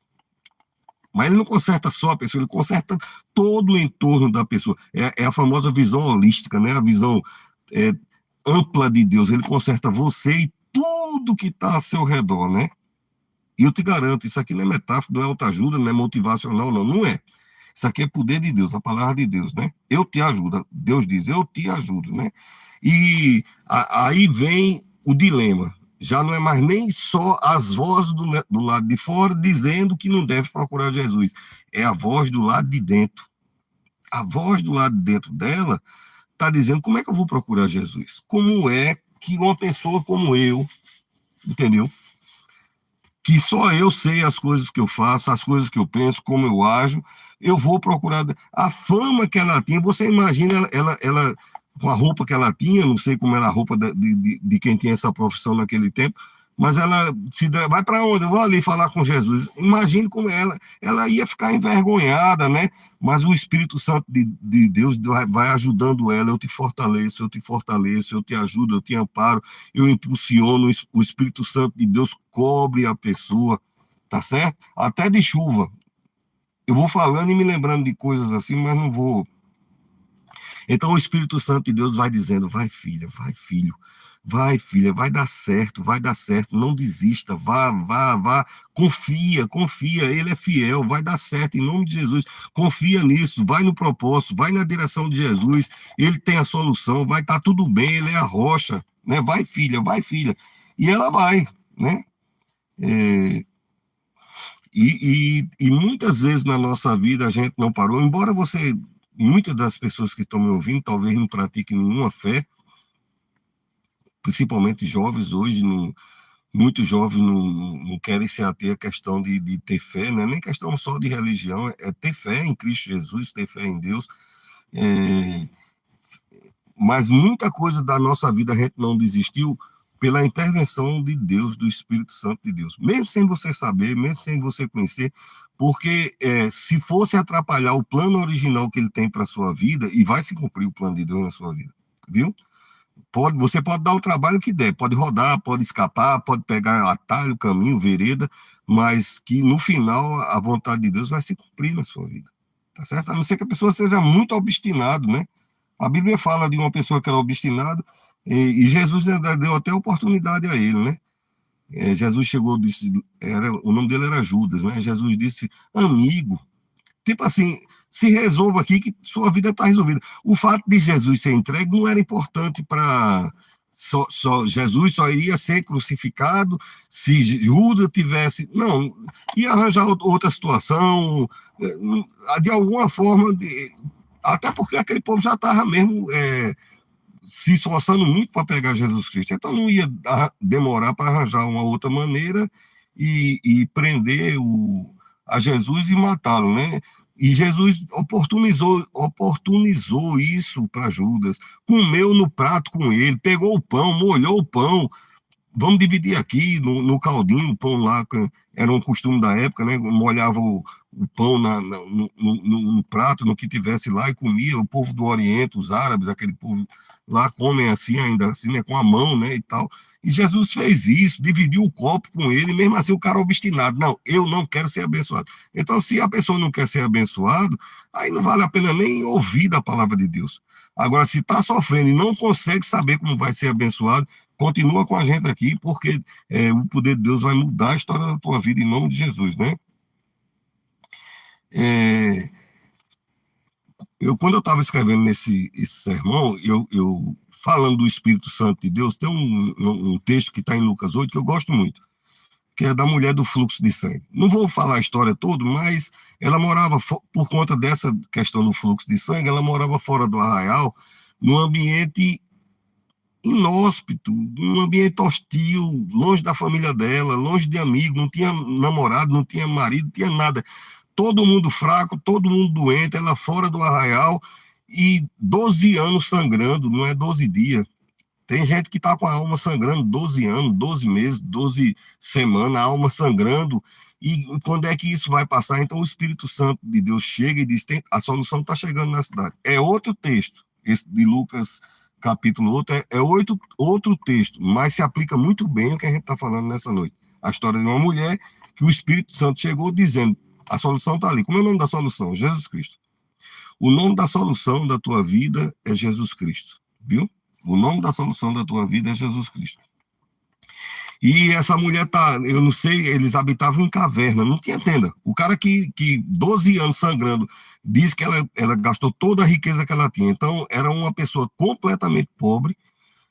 Mas ele não conserta só a pessoa, ele conserta todo o entorno da pessoa. É a famosa visão holística, né? A visão é, ampla de Deus. Ele conserta você e tudo que está ao seu redor, né? E eu te garanto, isso aqui não é metáfora, não é autoajuda, não é motivacional, não. Não é. Isso aqui é poder de Deus, a palavra de Deus, né? Eu te ajudo. Deus diz, eu te ajudo, né? E aí vem o dilema. Já não é mais nem só as vozes do lado de fora dizendo que não deve procurar Jesus. É a voz do lado de dentro. A voz do lado de dentro dela está dizendo, como é que eu vou procurar Jesus? Como é que uma pessoa como eu, entendeu? Que só eu sei as coisas que eu faço, as coisas que eu penso, como eu ajo, eu vou procurar. A fama que ela tinha, você imagina ela com a roupa que ela tinha, não sei como era a roupa de quem tinha essa profissão naquele tempo, mas ela vai para onde? Eu vou ali falar com Jesus. Imagine como ela ia ficar envergonhada, né? Mas o Espírito Santo de Deus vai ajudando ela. Eu te fortaleço, eu te ajudo, eu te amparo, eu impulsiono. O Espírito Santo de Deus cobre a pessoa, tá certo? Até de chuva. Eu vou falando e me lembrando de coisas assim, mas não vou. Então o Espírito Santo de Deus vai dizendo, vai filha, vai filho, vai filha, vai dar certo, não desista, vá, confia, ele é fiel, vai dar certo, em nome de Jesus, confia nisso, vai no propósito, vai na direção de Jesus, ele tem a solução, vai estar tudo bem, ele é a rocha, né? Vai filha, e ela vai, né? E muitas vezes na nossa vida a gente não parou, embora muitas das pessoas que estão me ouvindo talvez não pratiquem nenhuma fé, principalmente jovens hoje, muitos jovens não querem se ater à questão de ter fé, não é nem questão só de religião, é ter fé em Cristo Jesus, ter fé em Deus, mas muita coisa da nossa vida a gente não desistiu pela intervenção de Deus, do Espírito Santo de Deus, mesmo sem você saber, mesmo sem você conhecer, porque se fosse atrapalhar o plano original que ele tem para a sua vida, e vai se cumprir o plano de Deus na sua vida, viu? Você pode dar o trabalho que der, pode rodar, pode escapar, pode pegar atalho, caminho, vereda, mas que no final a vontade de Deus vai se cumprir na sua vida, tá certo? A não ser que a pessoa seja muito obstinado, né? A Bíblia fala de uma pessoa que era obstinado, e Jesus ainda deu até oportunidade a ele, né? Jesus chegou, disse, o nome dele era Judas, né? Jesus disse, amigo, tipo assim, se resolva aqui que sua vida está resolvida. O fato de Jesus ser entregue não era importante para... Jesus só iria ser crucificado se Judas tivesse... Não, ia arranjar outra situação, de alguma forma... Até porque aquele povo já estava mesmo se esforçando muito para pegar Jesus Cristo. Então não ia demorar para arranjar uma outra maneira e prender a Jesus e matá-lo, né? E Jesus oportunizou isso para Judas, comeu no prato com ele, pegou o pão, molhou o pão, vamos dividir aqui no caldinho, o pão lá, que era um costume da época, né? Molhava o pão no prato, no que tivesse lá, e comia. O povo do Oriente, os árabes, aquele povo lá comem assim, ainda assim, né? Com a mão, né? E tal. E Jesus fez isso, dividiu o copo com ele, e mesmo assim o cara obstinado. Não, eu não quero ser abençoado. Então, se a pessoa não quer ser abençoado, aí não vale a pena nem ouvir da palavra de Deus. Agora, se está sofrendo e não consegue saber como vai ser abençoado, continua com a gente aqui, porque o poder de Deus vai mudar a história da tua vida em nome de Jesus, né? Quando eu estava escrevendo esse sermão, eu falando do Espírito Santo de Deus, tem um texto que está em Lucas 8 que eu gosto muito, que é da mulher do fluxo de sangue. Não vou falar a história toda, mas ela morava, por conta dessa questão do fluxo de sangue, ela morava fora do arraial, num ambiente inóspito, num ambiente hostil, longe da família dela, longe de amigo, não tinha namorado, não tinha marido, não tinha nada. Todo mundo fraco, todo mundo doente, ela fora do arraial, e 12 anos sangrando, não é 12 dias. Tem gente que está com a alma sangrando 12 anos, 12 meses, 12 semanas, a alma sangrando. E quando é que isso vai passar? Então o Espírito Santo de Deus chega e diz, a solução está chegando na cidade. É outro texto, esse de Lucas capítulo 8, outro texto, mas se aplica muito bem o que a gente está falando nessa noite. A história de uma mulher que o Espírito Santo chegou dizendo, a solução está ali. Como é o nome da solução? Jesus Cristo. O nome da solução da tua vida é Jesus Cristo, viu? O nome da solução da tua vida é Jesus Cristo. E essa mulher eu não sei, eles habitavam em caverna, não tinha tenda. O cara que 12 anos sangrando, diz que ela gastou toda a riqueza que ela tinha. Então, era uma pessoa completamente pobre,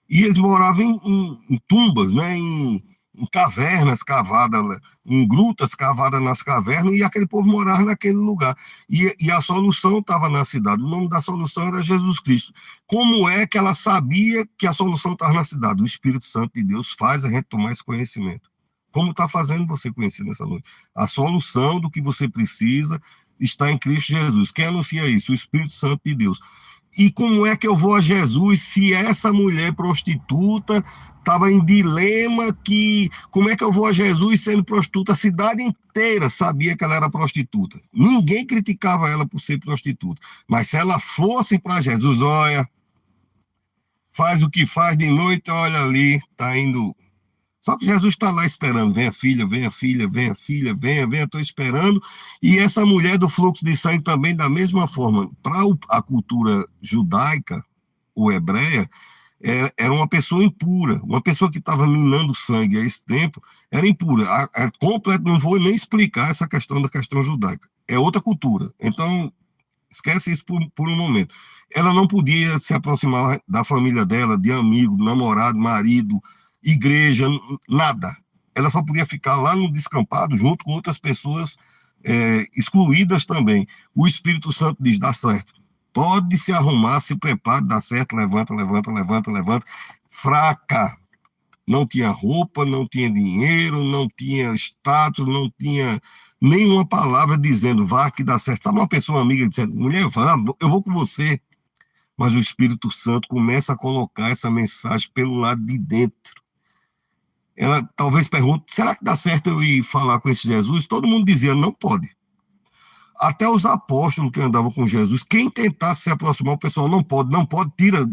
e eles moravam em tumbas, né, em cavernas cavadas, em grutas cavadas nas cavernas, e aquele povo morava naquele lugar. E a solução estava na cidade. O nome da solução era Jesus Cristo. Como é que ela sabia que a solução estava na cidade? O Espírito Santo de Deus faz a gente tomar esse conhecimento. Como está fazendo você conhecer nessa noite? A solução do que você precisa está em Cristo Jesus. Quem anuncia isso? O Espírito Santo de Deus. E como é que eu vou a Jesus se essa mulher prostituta estava em dilema como é que eu vou a Jesus sendo prostituta? A cidade inteira sabia que ela era prostituta. Ninguém criticava ela por ser prostituta. Mas se ela fosse para Jesus, olha, faz o que faz de noite, olha ali, está indo. Só que Jesus está lá esperando, venha filha, venha filha, venha filha, venha, estou esperando. E essa mulher do fluxo de sangue também, da mesma forma, para a cultura judaica ou hebreia, era uma pessoa impura, uma pessoa que estava minando sangue a esse tempo, era impura. Não vou nem explicar essa questão da questão judaica, é outra cultura. Então, esquece isso por um momento. Ela não podia se aproximar da família dela, de amigo, namorado, marido, igreja, nada. Ela só podia ficar lá no descampado, junto com outras pessoas excluídas também. O Espírito Santo diz, dá certo. Pode se arrumar, se prepare, dá certo, levanta. Fraca. Não tinha roupa, não tinha dinheiro, não tinha status, não tinha nenhuma palavra dizendo, vá que dá certo. Sabe uma pessoa amiga dizendo, mulher, vamos, eu vou com você. Mas o Espírito Santo começa a colocar essa mensagem pelo lado de dentro. Ela talvez pergunte, será que dá certo eu ir falar com esse Jesus? Todo mundo dizia, não pode. Até os apóstolos que andavam com Jesus, quem tentasse se aproximar, o pessoal, não pode, tira.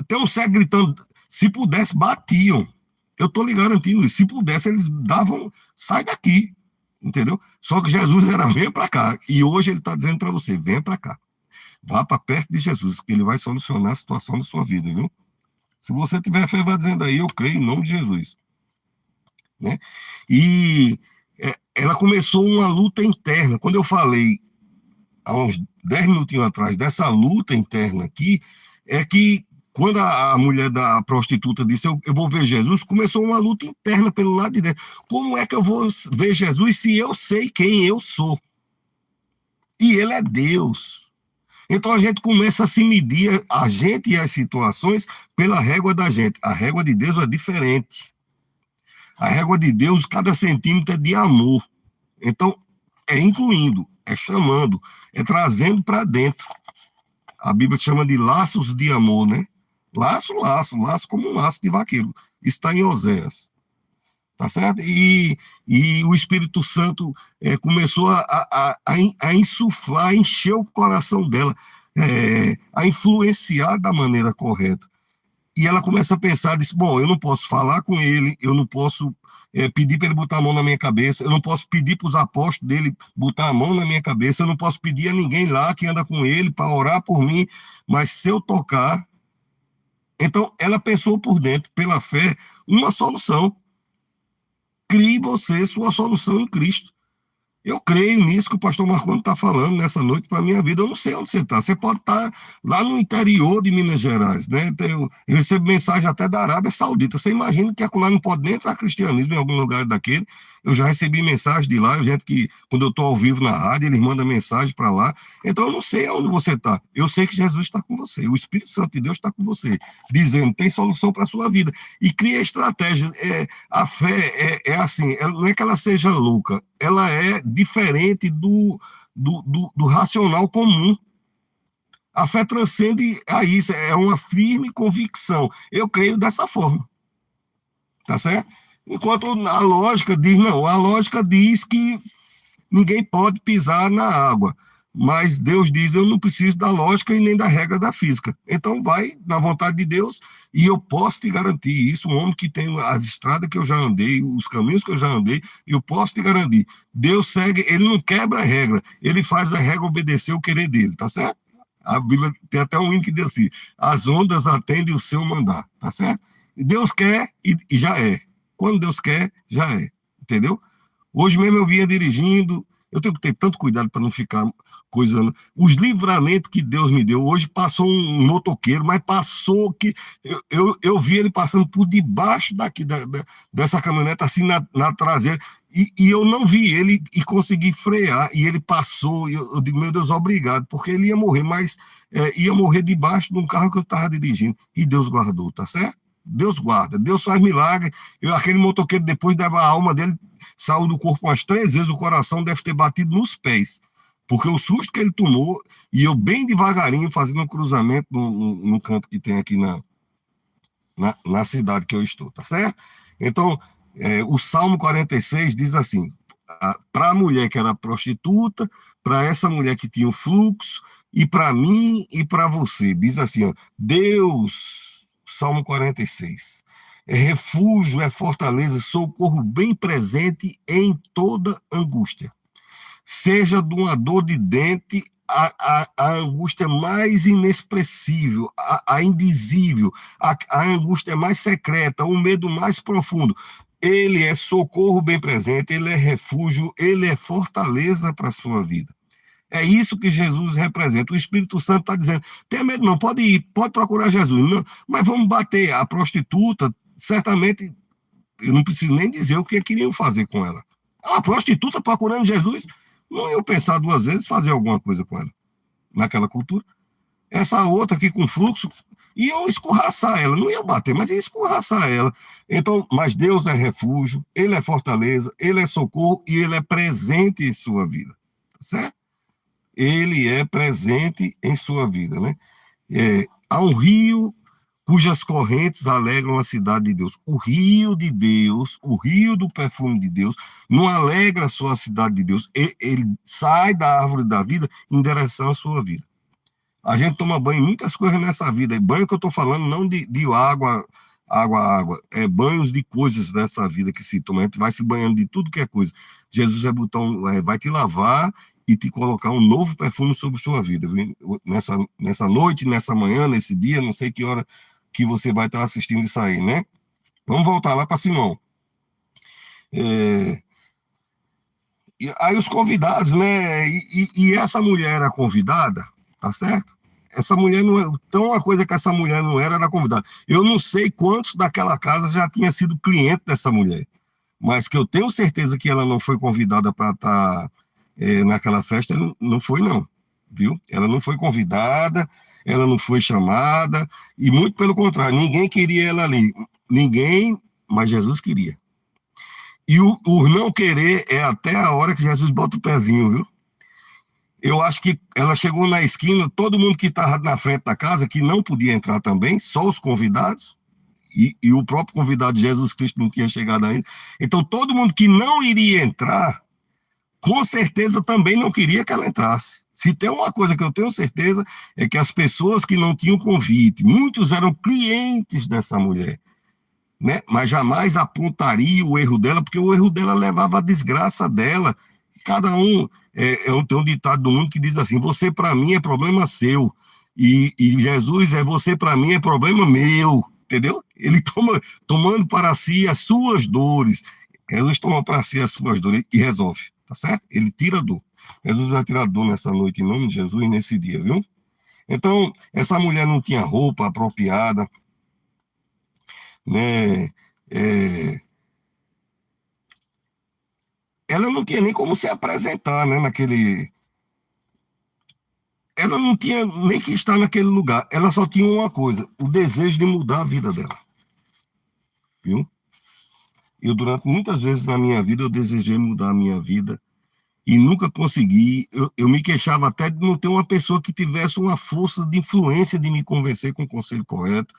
Tem um cego gritando, se pudesse, batiam. Eu estou lhe garantindo isso. Se pudesse, eles davam, sai daqui, entendeu? Só que Jesus era, venha para cá. E hoje ele está dizendo para você, venha para cá. Vá para perto de Jesus, que ele vai solucionar a situação da sua vida, viu? Se você tiver fé, vai dizendo aí, eu creio em nome de Jesus. Né? E ela começou uma luta interna. Quando eu falei, há uns 10 minutinhos atrás, dessa luta interna aqui, é que quando a mulher da prostituta disse, eu vou ver Jesus, começou uma luta interna pelo lado de dentro. Como é que eu vou ver Jesus se eu sei quem eu sou? E ele é Deus. Então a gente começa a se medir, a gente e as situações, pela régua da gente. A régua de Deus é diferente. A régua de Deus, cada centímetro é de amor. Então, é incluindo, é chamando, é trazendo para dentro. A Bíblia chama de laços de amor, né? Laço como um laço de vaqueiro. Isso está em Oséias. Tá certo? E o Espírito Santo começou a insuflar, a encher o coração dela, a influenciar da maneira correta. E ela começa a pensar, diz, bom, eu não posso falar com ele, eu não posso pedir para ele botar a mão na minha cabeça, eu não posso pedir para os apóstolos dele botar a mão na minha cabeça, eu não posso pedir a ninguém lá que anda com ele para orar por mim, mas se eu tocar... Então, ela pensou por dentro, pela fé, uma solução. Crie você sua solução em Cristo. Eu creio nisso que o pastor Marconi está falando nessa noite para a minha vida. Eu não sei onde você está. Você pode estar lá no interior de Minas Gerais, né? Eu recebo mensagem até da Arábia Saudita. Você imagina que acolá não pode nem entrar cristianismo em algum lugar daquele. Eu já recebi mensagem de lá, gente que, quando eu estou ao vivo na rádio, eles mandam mensagem para lá. Então, eu não sei onde você está. Eu sei que Jesus está com você. O Espírito Santo de Deus está com você, dizendo, tem solução para a sua vida. E cria estratégia. A fé é assim, não é que ela seja louca, ela é diferente do racional comum. A fé transcende a isso, é uma firme convicção. Eu creio dessa forma, tá certo? Enquanto a lógica diz, não, a lógica diz que ninguém pode pisar na água. Mas Deus diz, eu não preciso da lógica e nem da regra da física. Então vai na vontade de Deus e eu posso te garantir isso, um homem que tem as estradas que eu já andei, os caminhos que eu já andei, eu posso te garantir. Deus segue, ele não quebra a regra, ele faz a regra obedecer o querer dele, tá certo? A Bíblia tem até um hino que diz assim, as ondas atendem o seu mandar, tá certo? Deus quer e já é. Quando Deus quer, já é, entendeu? Hoje mesmo eu vinha dirigindo, eu tenho que ter tanto cuidado para não ficar coisando. Os livramentos que Deus me deu, hoje passou um motoqueiro, mas passou que eu vi ele passando por debaixo dessa caminhonete, assim na traseira, e eu não vi ele e consegui frear, e ele passou, e eu digo, meu Deus, obrigado, porque ele ia morrer, mas ia morrer debaixo de um carro que eu estava dirigindo, e Deus guardou, tá certo? Deus guarda, Deus faz milagre. Aquele motoqueiro, depois dava a alma dele, saiu do corpo umas 3 vezes, o coração deve ter batido nos pés, porque o susto que ele tomou, e eu bem devagarinho fazendo um cruzamento no canto que tem aqui na cidade que eu estou, tá certo? Então, o Salmo 46 diz assim, para a mulher que era prostituta, para essa mulher que tinha o fluxo, e para mim e para você, diz assim, ó, Deus, Salmo 46, é refúgio, é fortaleza, socorro bem presente em toda angústia. Seja de uma dor de dente, a angústia mais inexpressível, a indizível, a angústia mais secreta, o medo mais profundo. Ele é socorro bem presente, ele é refúgio, ele é fortaleza para a sua vida. É isso que Jesus representa. O Espírito Santo está dizendo, tenha medo não, pode ir, pode procurar Jesus, não, mas vamos bater. A prostituta, certamente, eu não preciso nem dizer o que queriam fazer com ela. A prostituta procurando Jesus, não iam pensar 2 vezes fazer alguma coisa com ela, naquela cultura. Essa outra aqui com fluxo, iam escorraçar ela, não iam bater, mas iam escorraçar ela. Então, mas Deus é refúgio, ele é fortaleza, ele é socorro e ele é presente em sua vida, certo? Ele é presente em sua vida, né? Há um rio cujas correntes alegram a cidade de Deus. O rio de Deus, o rio do perfume de Deus, não alegra só a cidade de Deus, ele sai da árvore da vida em direção à sua vida. A gente toma banho em muitas coisas nessa vida, banho que eu estou falando não de água, é banhos de coisas dessa vida que se toma, a gente vai se banhando de tudo que é coisa. Jesus vai te lavar e te colocar um novo perfume sobre sua vida, viu? Nessa noite, nessa manhã, nesse dia, não sei que hora que você vai estar assistindo isso aí, né? Vamos voltar lá para Simão. E aí os convidados, né? E essa mulher era convidada, tá certo? Essa mulher não é. Então, uma coisa que essa mulher não era convidada. Eu não sei quantos daquela casa já tinha sido cliente dessa mulher, mas que eu tenho certeza que ela não foi convidada para estar naquela festa, não foi, não, viu? Ela não foi convidada, ela não foi chamada, e muito pelo contrário, ninguém queria ela ali. Ninguém, mas Jesus queria. E o não querer é até a hora que Jesus bota o pezinho, viu? Eu acho que ela chegou na esquina, todo mundo que estava na frente da casa, que não podia entrar também, só os convidados, e o próprio convidado de Jesus Cristo não tinha chegado ainda. Então, todo mundo que não iria entrar, com certeza também não queria que ela entrasse. Se tem uma coisa que eu tenho certeza, é que as pessoas que não tinham convite, muitos eram clientes dessa mulher, né? Mas jamais apontaria o erro dela, porque o erro dela levava a desgraça dela. Cada um, tem um ditado do mundo que diz assim, você para mim é problema seu, e Jesus você para mim é problema meu, entendeu? Ele tomando para si as suas dores, Jesus toma para si as suas dores e resolve, tá certo? Ele tira a dor. Jesus vai tirar a dor nessa noite, em nome de Jesus, nesse dia, viu? Então, essa mulher não tinha roupa apropriada, né? Ela não tinha nem como se apresentar, né? Ela não tinha nem que estar naquele lugar. Ela só tinha uma coisa, o desejo de mudar a vida dela, viu? Eu, durante muitas vezes na minha vida, eu desejei mudar a minha vida e nunca consegui. Eu me queixava até de não ter uma pessoa que tivesse uma força de influência de me convencer com o conselho correto.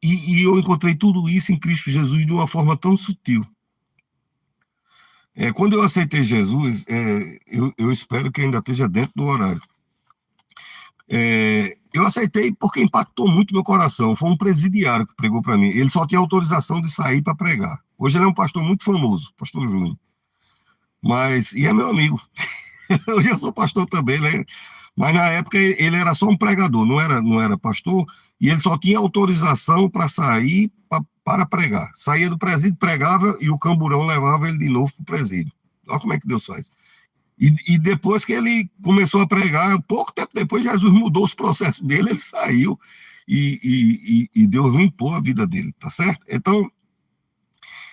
E eu encontrei tudo isso em Cristo Jesus de uma forma tão sutil. Quando eu aceitei Jesus, eu espero que ainda esteja dentro do horário. Eu aceitei porque impactou muito meu coração. Foi um presidiário que pregou para mim. Ele só tinha autorização de sair para pregar. Hoje ele é um pastor muito famoso, pastor Júnior. E é meu amigo. Hoje eu sou pastor também, né? Mas na época ele era só um pregador, não era pastor, e ele só tinha autorização para sair para pregar. Saía do presídio, pregava e o camburão levava ele de novo para o presídio. Olha como é que Deus faz. E depois que ele começou a pregar, pouco tempo depois, Jesus mudou os processos dele, ele saiu e Deus limpou a vida dele, tá certo? Então,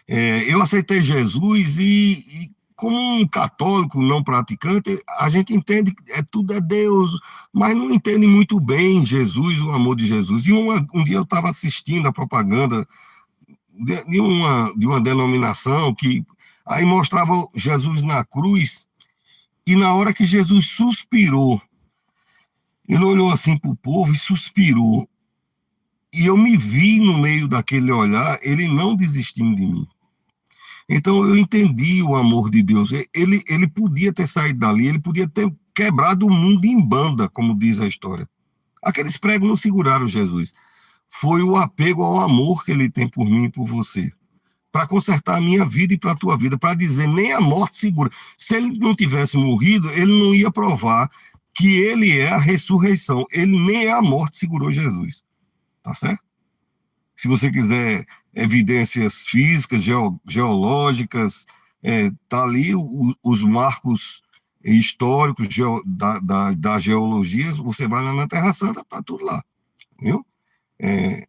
eu aceitei Jesus e como um católico não praticante, a gente entende que tudo é Deus, mas não entende muito bem Jesus, o amor de Jesus. E um dia eu estava assistindo a propaganda de uma denominação que aí mostrava Jesus na cruz, e na hora que Jesus suspirou, ele olhou assim para o povo e suspirou. E eu me vi no meio daquele olhar, ele não desistindo de mim. Então eu entendi o amor de Deus. Ele podia ter saído dali, ele podia ter quebrado o mundo em banda, como diz a história. Aqueles pregos não seguraram Jesus. Foi o apego ao amor que ele tem por mim e por você. Para consertar a minha vida e para a tua vida, para dizer, nem a morte segura. Se ele não tivesse morrido, ele não ia provar que ele é a ressurreição. Ele nem a morte segurou Jesus. Tá certo? Se você quiser evidências físicas, geológicas, tá ali os marcos históricos da geologia, você vai lá na Terra Santa, tá tudo lá, viu?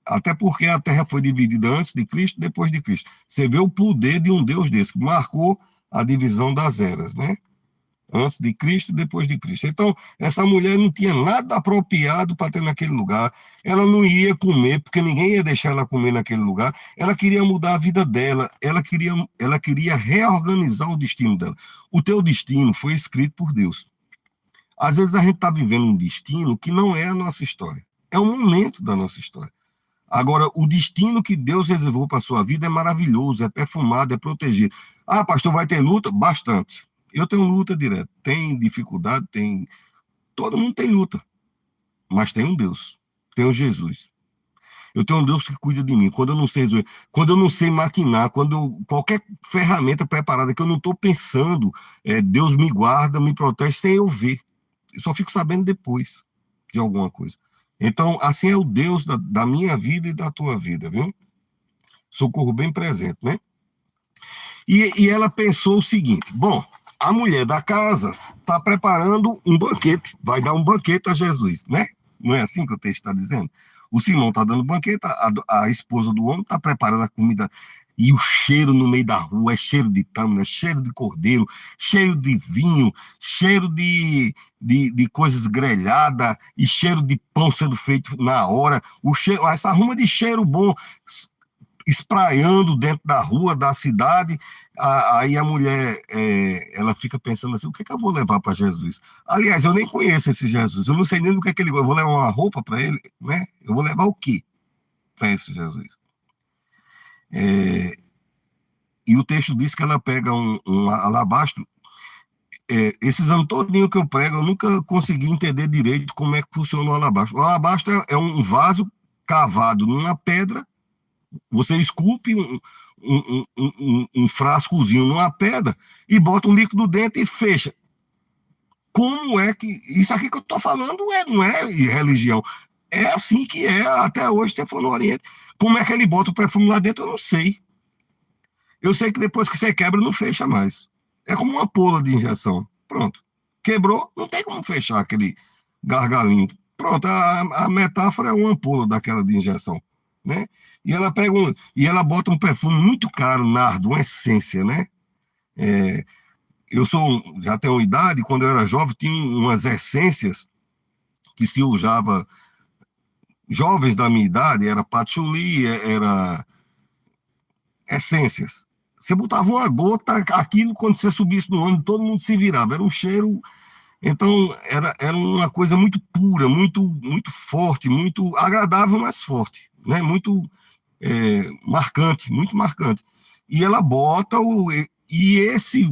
Até porque a Terra foi dividida antes de Cristo e depois de Cristo. Você vê o poder de um Deus desse, que marcou a divisão das eras, né? Antes de Cristo e depois de Cristo. Então, essa mulher não tinha nada apropriado para ter naquele lugar. Ela não ia comer, porque ninguém ia deixar ela comer naquele lugar. Ela queria mudar a vida dela. Ela queria reorganizar o destino dela. O teu destino foi escrito por Deus. Às vezes a gente está vivendo um destino que não é a nossa história. É um momento da nossa história. Agora, o destino que Deus reservou para a sua vida é maravilhoso, é perfumado, é protegido. Ah, pastor, vai ter luta? Bastante. Eu tenho luta direto. Tem dificuldade, tem. Todo mundo tem luta. Mas tem um Deus. Tem um Jesus. Eu tenho um Deus que cuida de mim. Quando eu não sei maquinar, qualquer ferramenta preparada que eu não estou pensando, Deus me guarda, me protege sem eu ver. Eu só fico sabendo depois de alguma coisa. Então, assim é o Deus da minha vida e da tua vida, viu? Socorro bem presente, né? E ela pensou o seguinte: bom, a mulher da casa está preparando um banquete, vai dar um banquete a Jesus, né? Não é assim que o texto está dizendo? O Simão está dando banquete, a esposa do homem está preparando a comida, e o cheiro no meio da rua é cheiro de tâmara, cheiro de cordeiro, cheiro de vinho, cheiro de coisas grelhadas e cheiro de pão sendo feito na hora. Essa ruma de cheiro bom espraiando dentro da rua, da cidade. Aí a mulher, ela fica pensando assim: o que é que eu vou levar para Jesus? Aliás, eu nem conheço esse Jesus, eu não sei nem do que é que ele... Eu vou levar uma roupa para ele, né? Eu vou levar o quê para esse Jesus? E o texto diz que ela pega um alabastro. Esses anos todinho que eu prego, eu nunca consegui entender direito como é que funciona o alabastro. O alabastro é um vaso cavado numa pedra. Você esculpe um frascozinho numa pedra e bota um líquido dentro e fecha. Como é que... Isso aqui que eu estou falando não é religião. É assim que é até hoje, se você for no Oriente. Como é que ele bota o perfume lá dentro, eu não sei. Eu sei que depois que você quebra, não fecha mais. É como uma ampola de injeção. Pronto. Quebrou, não tem como fechar aquele gargalinho. Pronto, a metáfora é uma ampola daquela de injeção, né? E ela bota um perfume muito caro, nardo, uma essência, né? Já tenho uma idade, quando eu era jovem, tinha umas essências que se usava, jovens da minha idade, era patchouli, era essências. você botava uma gota, aquilo, quando você subisse no ônibus, todo mundo se virava. Era um cheiro. Então, era uma coisa muito pura, muito forte, muito agradável, mas forte, né? Muito marcante, muito marcante. E ela bota e esse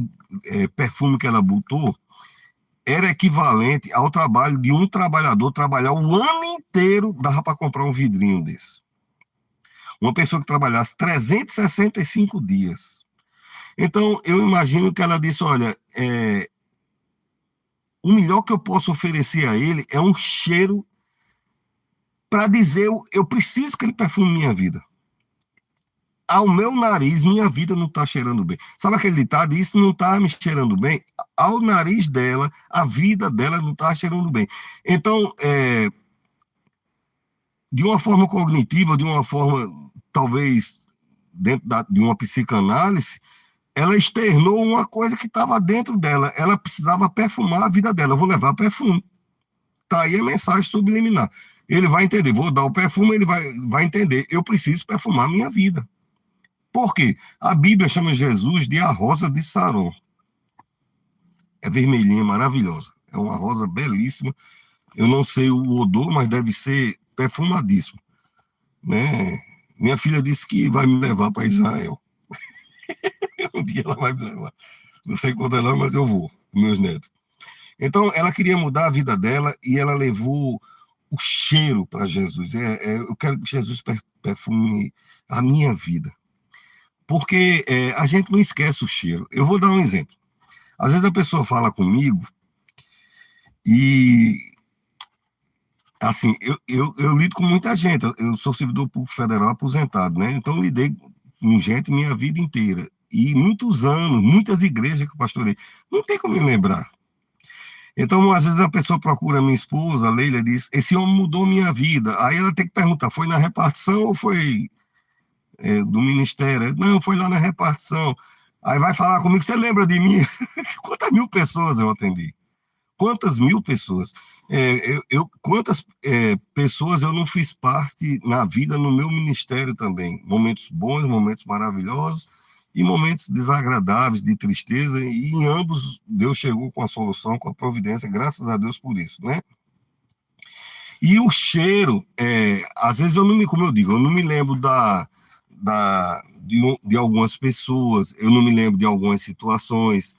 perfume que ela botou era equivalente ao trabalho de um trabalhador trabalhar o ano inteiro, dava para comprar um vidrinho desse. Uma pessoa que trabalhasse 365 dias. Então, eu imagino que ela disse, olha, o melhor que eu posso oferecer a ele é um cheiro para dizer, eu preciso que ele perfume minha vida. Ao meu nariz, minha vida não está cheirando bem. Sabe aquele ditado? Isso não está me cheirando bem. Ao nariz dela, a vida dela não está cheirando bem. Então, de uma forma cognitiva, de uma forma, talvez, dentro de uma psicanálise, ela externou uma coisa que estava dentro dela. Ela precisava perfumar a vida dela. Eu vou levar perfume. Tá aí a mensagem subliminar. Ele vai entender. Vou dar o perfume, ele vai entender. Eu preciso perfumar a minha vida. Por quê? A Bíblia chama Jesus de a rosa de Saron. É vermelhinha, maravilhosa. É uma rosa belíssima. Eu não sei o odor, mas deve ser perfumadíssimo, né? Minha filha disse que vai me levar para Israel. Um dia ela vai me levar. Não sei quando é não, mas eu vou, com meus netos. Então, ela queria mudar a vida dela e ela levou o cheiro para Jesus. Eu quero que Jesus perfume a minha vida. Porque a gente não esquece o cheiro. Eu vou dar um exemplo. Às vezes a pessoa fala comigo e, assim, eu lido com muita gente. Eu sou servidor público federal aposentado, né? Então, lidei com gente minha vida inteira. E muitos anos, muitas igrejas que eu pastorei. Não tem como me lembrar. Então, às vezes a pessoa procura a minha esposa, a Leila, e diz, esse homem mudou minha vida. Aí ela tem que perguntar, foi na repartição ou foi do ministério? Não, foi lá na repartição. Aí vai falar comigo, você lembra de mim? Quantas mil pessoas eu atendi? Quantas mil pessoas? Quantas pessoas eu não fiz parte na vida, no meu ministério também? Momentos bons, momentos maravilhosos e momentos desagradáveis, de tristeza, e em ambos Deus chegou com a solução, com a providência, graças a Deus por isso, né? E o cheiro, às vezes como eu digo, eu não me lembro de algumas pessoas, eu não me lembro de algumas situações,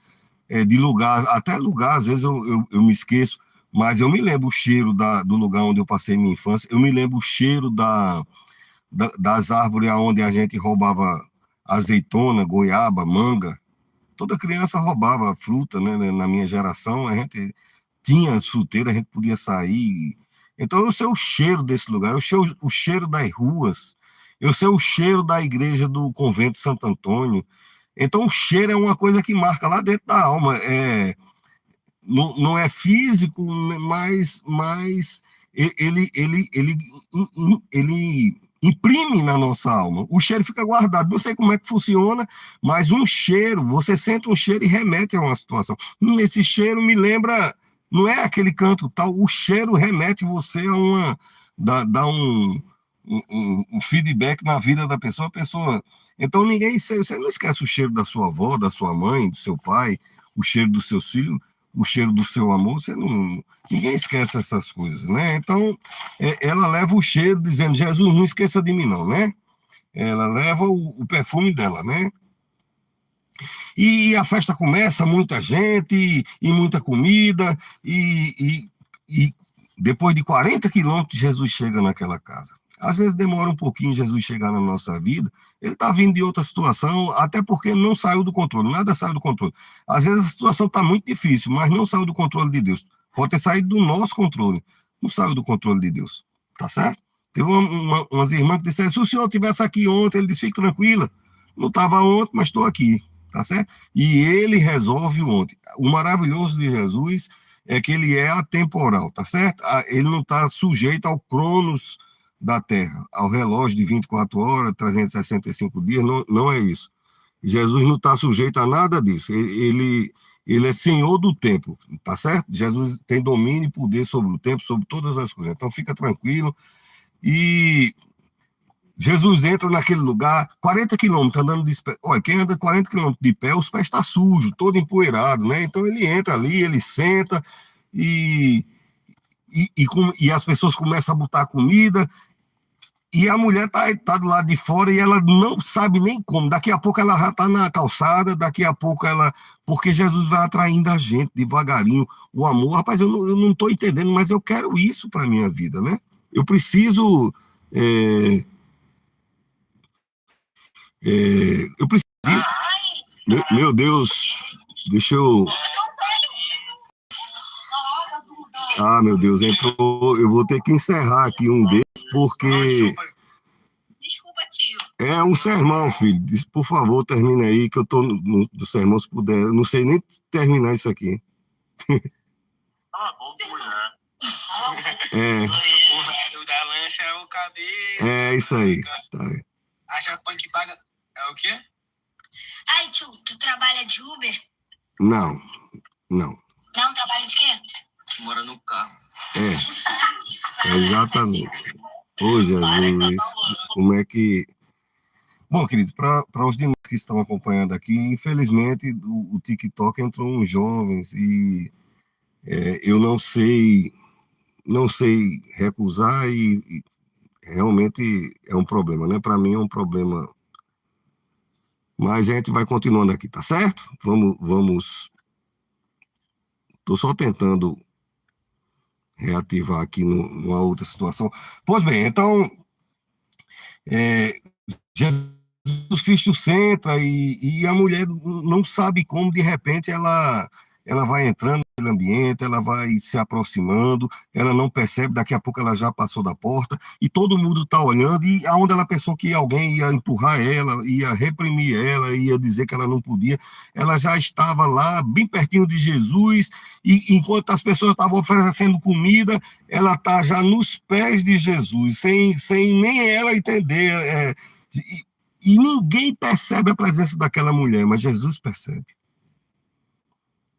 de lugar, até lugar, às vezes eu me esqueço, mas eu me lembro o cheiro do lugar onde eu passei minha infância, eu me lembro o cheiro das árvores onde a gente roubava azeitona, goiaba, manga. Toda criança roubava fruta, né? Na minha geração, a gente tinha fruteira, a gente podia sair. Então, eu sei o cheiro desse lugar, eu sei o cheiro das ruas, eu sei o cheiro da igreja do convento de Santo Antônio. Então, o cheiro é uma coisa que marca lá dentro da alma. Não é físico, mas ele imprime na nossa alma. O cheiro fica guardado. Não sei como é que funciona, mas um cheiro, você sente um cheiro e remete a uma situação. Esse cheiro me lembra, não é aquele canto tal, o cheiro remete você dá um feedback na vida da pessoa, então você não esquece o cheiro da sua avó, da sua mãe, do seu pai, o cheiro dos seus filhos, o cheiro do seu amor, ninguém esquece essas coisas, né? Então, ela leva o cheiro dizendo, Jesus, não esqueça de mim não, né? Ela leva o perfume dela, né? E a festa começa, muita gente, e muita comida, e depois de 40 quilômetros, Jesus chega naquela casa. Às vezes demora um pouquinho Jesus chegar na nossa vida, ele está vindo de outra situação, até porque não saiu do controle, nada saiu do controle. Às vezes a situação está muito difícil, mas não saiu do controle de Deus. Pode ter saído do nosso controle, não saiu do controle de Deus, tá certo? Teve umas irmãs que disseram, se o senhor estivesse aqui ontem, ele disse, fique tranquila, não estava ontem, mas estou aqui, tá certo? E ele resolve ontem. O maravilhoso de Jesus é que ele é atemporal, tá certo? Ele não está sujeito ao cronos da Terra, ao relógio de 24 horas, 365 dias, não é isso. Jesus não está sujeito a nada disso, ele é senhor do tempo, tá certo? Jesus tem domínio e poder sobre o tempo, sobre todas as coisas, então fica tranquilo. E Jesus entra naquele lugar, 40 quilômetros andando de pé. Olha, quem anda 40 quilômetros de pé, os pés estão sujos, todo empoeirado, né? Então ele entra ali, ele senta e, e as pessoas começam a botar comida. E a mulher tá do lado de fora e ela não sabe nem como. Daqui a pouco ela já está na calçada, daqui a pouco ela. Porque Jesus vai atraindo a gente devagarinho. O amor, rapaz, eu não estou entendendo, mas eu quero isso para a minha vida, né? Eu preciso. é, eu preciso disso. Meu Deus, deixa eu. Ah, meu Deus, entrou. Eu vou ter que encerrar aqui um deles, porque. Desculpa, tio. É um sermão, filho. Por favor, termina aí, que eu tô do sermão, se puder. Eu não sei nem terminar isso aqui. Ah, bom, mulher. É. O velho da lancha é o cabeça. É isso aí. Tá. Acha que paga. É o quê? Ai, tio, tu trabalha de Uber? Não, não. Não, trabalha de quê? Mora no carro. Exatamente. Ô, Jesus, como é que... Bom, querido, para os demais que estão acompanhando aqui, infelizmente o TikTok entrou uns jovens e eu não sei recusar e realmente é um problema, né? Para mim é um problema, mas a gente vai continuando aqui, tá certo? Vamos. Estou só tentando reativar aqui numa outra situação. Pois bem, então, Jesus Cristo senta e a mulher não sabe como, de repente, ela vai entrando no ambiente, ela vai se aproximando, ela não percebe, daqui a pouco ela já passou da porta, e todo mundo está olhando, e aonde ela pensou que alguém ia empurrar ela, ia reprimir ela, ia dizer que ela não podia, ela já estava lá, bem pertinho de Jesus, e enquanto as pessoas estavam oferecendo comida, ela está já nos pés de Jesus, sem nem ela entender, e ninguém percebe a presença daquela mulher, mas Jesus percebe.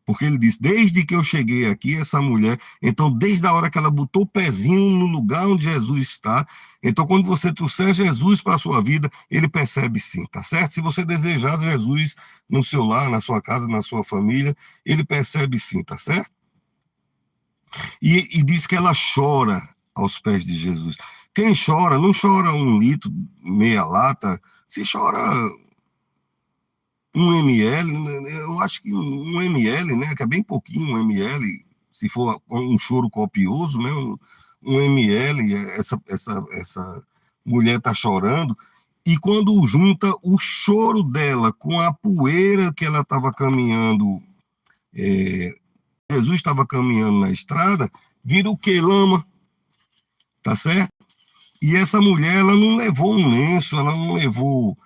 Porque ele disse, desde que eu cheguei aqui, essa mulher, então desde a hora que ela botou o pezinho no lugar onde Jesus está, então quando você trouxer Jesus para a sua vida, ele percebe sim, tá certo? Se você desejar Jesus no seu lar, na sua casa, na sua família, ele percebe sim, tá certo? E diz que ela chora aos pés de Jesus. Quem chora, não chora 1 litro, meia lata, se chora 1 ml, eu acho que 1 ml, né, que é bem pouquinho, 1 ml, se for um choro copioso, né, 1 ml, essa mulher está chorando, e quando junta o choro dela com a poeira que ela estava caminhando, Jesus estava caminhando na estrada, vira o que? Lama, tá certo? E essa mulher, ela não levou um lenço, ela não levou...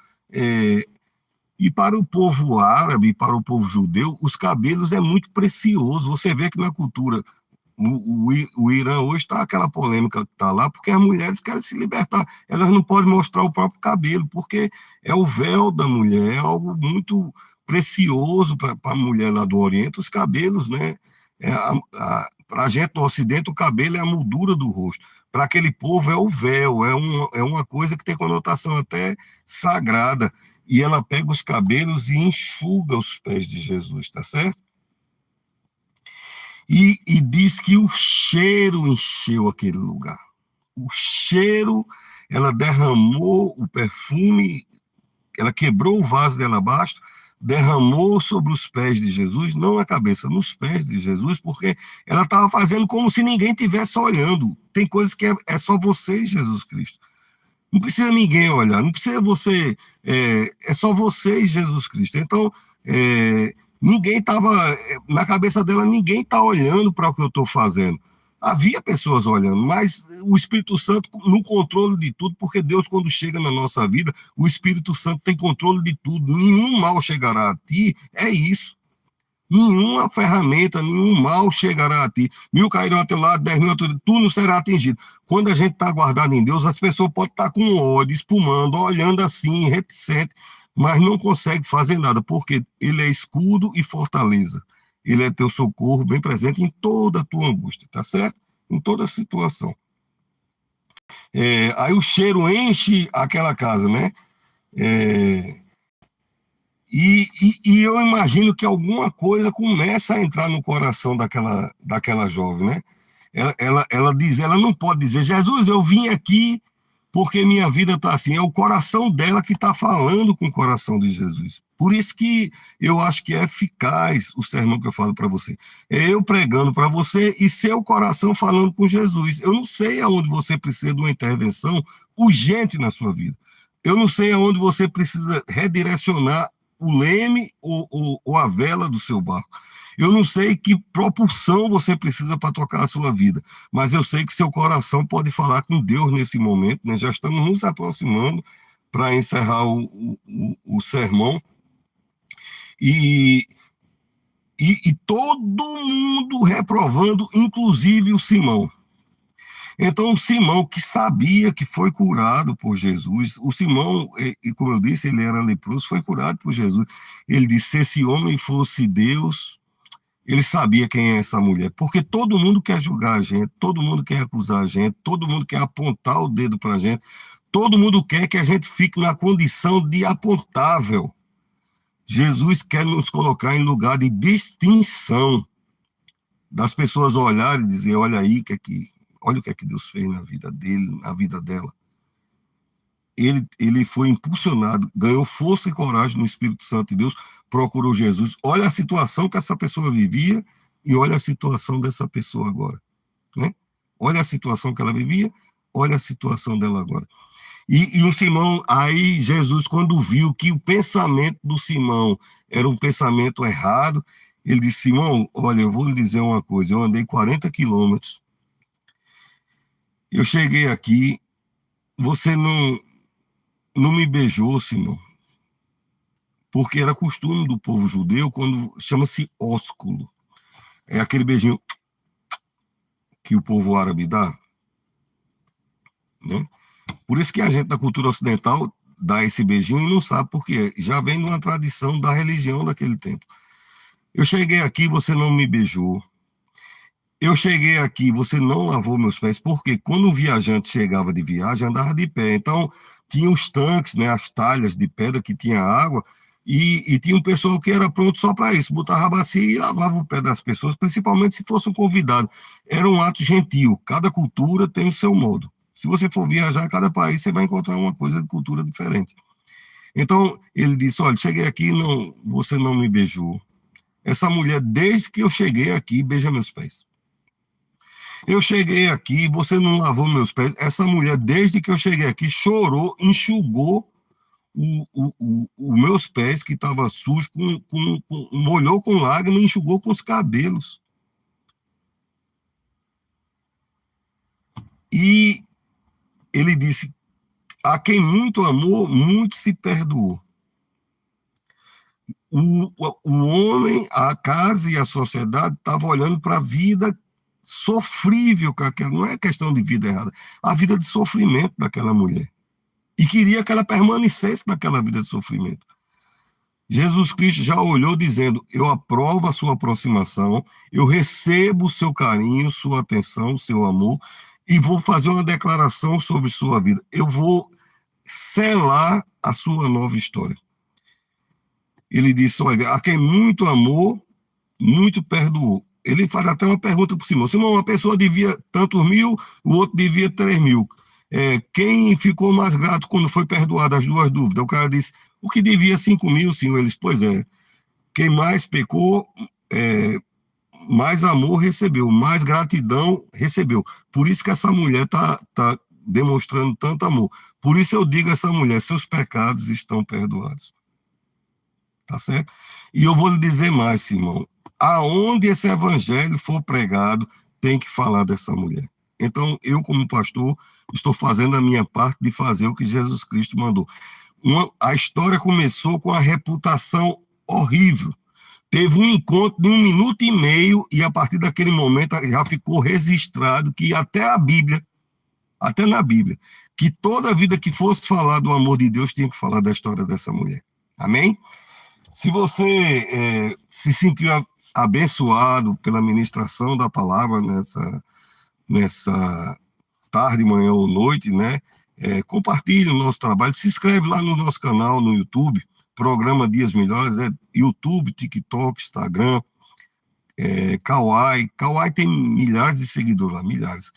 E para o povo árabe, para o povo judeu, os cabelos é muito precioso. Você vê que na cultura, o Irã hoje está aquela polêmica que está lá, porque as mulheres querem se libertar. Elas não podem mostrar o próprio cabelo, porque é o véu da mulher, é algo muito precioso para a mulher lá do Oriente, os cabelos, né? Para a gente no Ocidente, o cabelo é a moldura do rosto. Para aquele povo é o véu, é uma coisa que tem conotação até sagrada. E ela pega os cabelos e enxuga os pés de Jesus, tá certo? E diz que o cheiro encheu aquele lugar. O cheiro, ela derramou o perfume, ela quebrou o vaso dela abaixo, derramou sobre os pés de Jesus, não na cabeça, nos pés de Jesus, porque ela estava fazendo como se ninguém estivesse olhando. Tem coisas que é só você e Jesus Cristo. Não precisa ninguém olhar, não precisa você, é só você e Jesus Cristo. Então, ninguém estava, na cabeça dela, ninguém está olhando para o que eu estou fazendo. Havia pessoas olhando, mas o Espírito Santo no controle de tudo, porque Deus, quando chega na nossa vida, o Espírito Santo tem controle de tudo. Nenhum mal chegará a ti, é isso. Nenhuma ferramenta, nenhum mal chegará a ti. 1.000 cairão ao teu lado, 10.000 ao teu lado, tu não será atingido. Quando a gente está guardado em Deus, as pessoas podem estar com ódio, espumando, olhando assim, reticente, mas não consegue fazer nada, porque ele é escudo e fortaleza. Ele é teu socorro bem presente em toda a tua angústia, tá certo? Em toda a situação. Aí o cheiro enche aquela casa, né? É, e eu imagino que alguma coisa começa a entrar no coração daquela jovem, né? Ela não pode dizer, Jesus, eu vim aqui porque minha vida está assim. É o coração dela que está falando com o coração de Jesus. Por isso que eu acho que é eficaz o sermão que eu falo para você. É eu pregando para você e seu coração falando com Jesus. Eu não sei aonde você precisa de uma intervenção urgente na sua vida. Eu não sei aonde você precisa redirecionar o leme ou a vela do seu barco. Eu não sei que propulsão você precisa para tocar a sua vida, mas eu sei que seu coração pode falar com Deus nesse momento, né? Já estamos nos aproximando para encerrar o sermão. E, e todo mundo reprovando, inclusive o Simão. Então, o Simão, que sabia que foi curado por Jesus, o Simão, como eu disse, ele era leproso, foi curado por Jesus. Ele disse: se esse homem fosse Deus, ele sabia quem é essa mulher, porque todo mundo quer julgar a gente, todo mundo quer acusar a gente, todo mundo quer apontar o dedo para a gente, todo mundo quer que a gente fique na condição de apontável. Jesus quer nos colocar em lugar de distinção, das pessoas olharem e dizer: olha aí, olha o que é que Deus fez na vida dele, na vida dela. Ele foi impulsionado, ganhou força e coragem no Espírito Santo de Deus, procurou Jesus. Olha a situação que essa pessoa vivia e olha a situação dessa pessoa agora, né? Olha a situação que ela vivia, olha a situação dela agora. E o Simão, aí Jesus, quando viu que o pensamento do Simão era um pensamento errado, ele disse: Simão, olha, eu vou lhe dizer uma coisa, eu andei 40 quilômetros, eu cheguei aqui, você não me beijou, Simão, porque era costume do povo judeu, quando chama-se ósculo. É aquele beijinho que o povo árabe dá, né? Por isso que a gente da cultura ocidental dá esse beijinho e não sabe por quê. Já vem de uma tradição da religião daquele tempo. Eu cheguei aqui, você não me beijou. Eu cheguei aqui, você não lavou meus pés, porque quando o viajante chegava de viagem, andava de pé. Então, tinha os tanques, né, as talhas de pedra que tinha água, e tinha um pessoal que era pronto só para isso, botava a bacia e lavava o pé das pessoas, principalmente se fosse um convidado. Era um ato gentil, cada cultura tem o seu modo. Se você for viajar a cada país, você vai encontrar uma coisa de cultura diferente. Então, ele disse: olha, cheguei aqui, não, você não me beijou. Essa mulher, desde que eu cheguei aqui, beija meus pés. Eu cheguei aqui, você não lavou meus pés. Essa mulher, desde que eu cheguei aqui, chorou, enxugou os meus pés, que estavam sujos, molhou com lágrimas e enxugou com os cabelos. E ele disse: a quem muito amou, muito se perdoou. O homem, a casa e a sociedade estavam olhando para a vida sofrível, não é questão de vida errada, a vida de sofrimento daquela mulher. E queria que ela permanecesse naquela vida de sofrimento. Jesus Cristo já olhou dizendo: eu aprovo a sua aproximação, eu recebo o seu carinho, sua atenção, o seu amor, e vou fazer uma declaração sobre sua vida. Eu vou selar a sua nova história. Ele disse: olha, a quem muito amou, muito perdoou. Ele faz até uma pergunta para o Simão: Simão, uma pessoa devia tantos mil, o outro devia 3.000. Quem ficou mais grato quando foi perdoado? As duas dúvidas. O cara disse: o que devia 5.000, senhor? Eles: pois é. Quem mais pecou, mais amor recebeu, mais gratidão recebeu. Por isso que essa mulher está demonstrando tanto amor. Por isso eu digo a essa mulher: seus pecados estão perdoados. Tá certo? E eu vou lhe dizer mais, Simão: aonde esse evangelho for pregado, tem que falar dessa mulher. Então, eu, como pastor, estou fazendo a minha parte de fazer o que Jesus Cristo mandou. A história começou com a reputação horrível. Teve um encontro de 1 minuto e meio, e a partir daquele momento já ficou registrado que até na Bíblia, que toda vida que fosse falar do amor de Deus tinha que falar da história dessa mulher. Amém? Se você se sentiu abençoado pela ministração da palavra nessa tarde, manhã ou noite, né? Compartilhe o nosso trabalho, se inscreve lá no nosso canal no YouTube, Programa Dias Melhores, YouTube, TikTok, Instagram, Kawaii. Kawaii tem milhares de seguidores lá, milhares.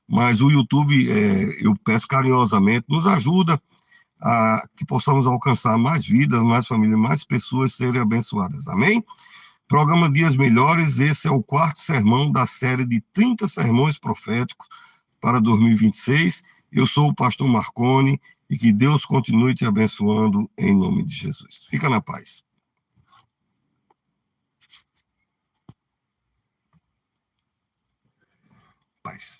Mas o YouTube, eu peço carinhosamente, nos ajuda a que possamos alcançar mais vidas, mais famílias, mais pessoas serem abençoadas. Amém? Programa Dias Melhores, esse é o 4º sermão da série de 30 sermões proféticos para 2026. Eu sou o pastor Marconi e que Deus continue te abençoando em nome de Jesus. Fica na paz. Paz.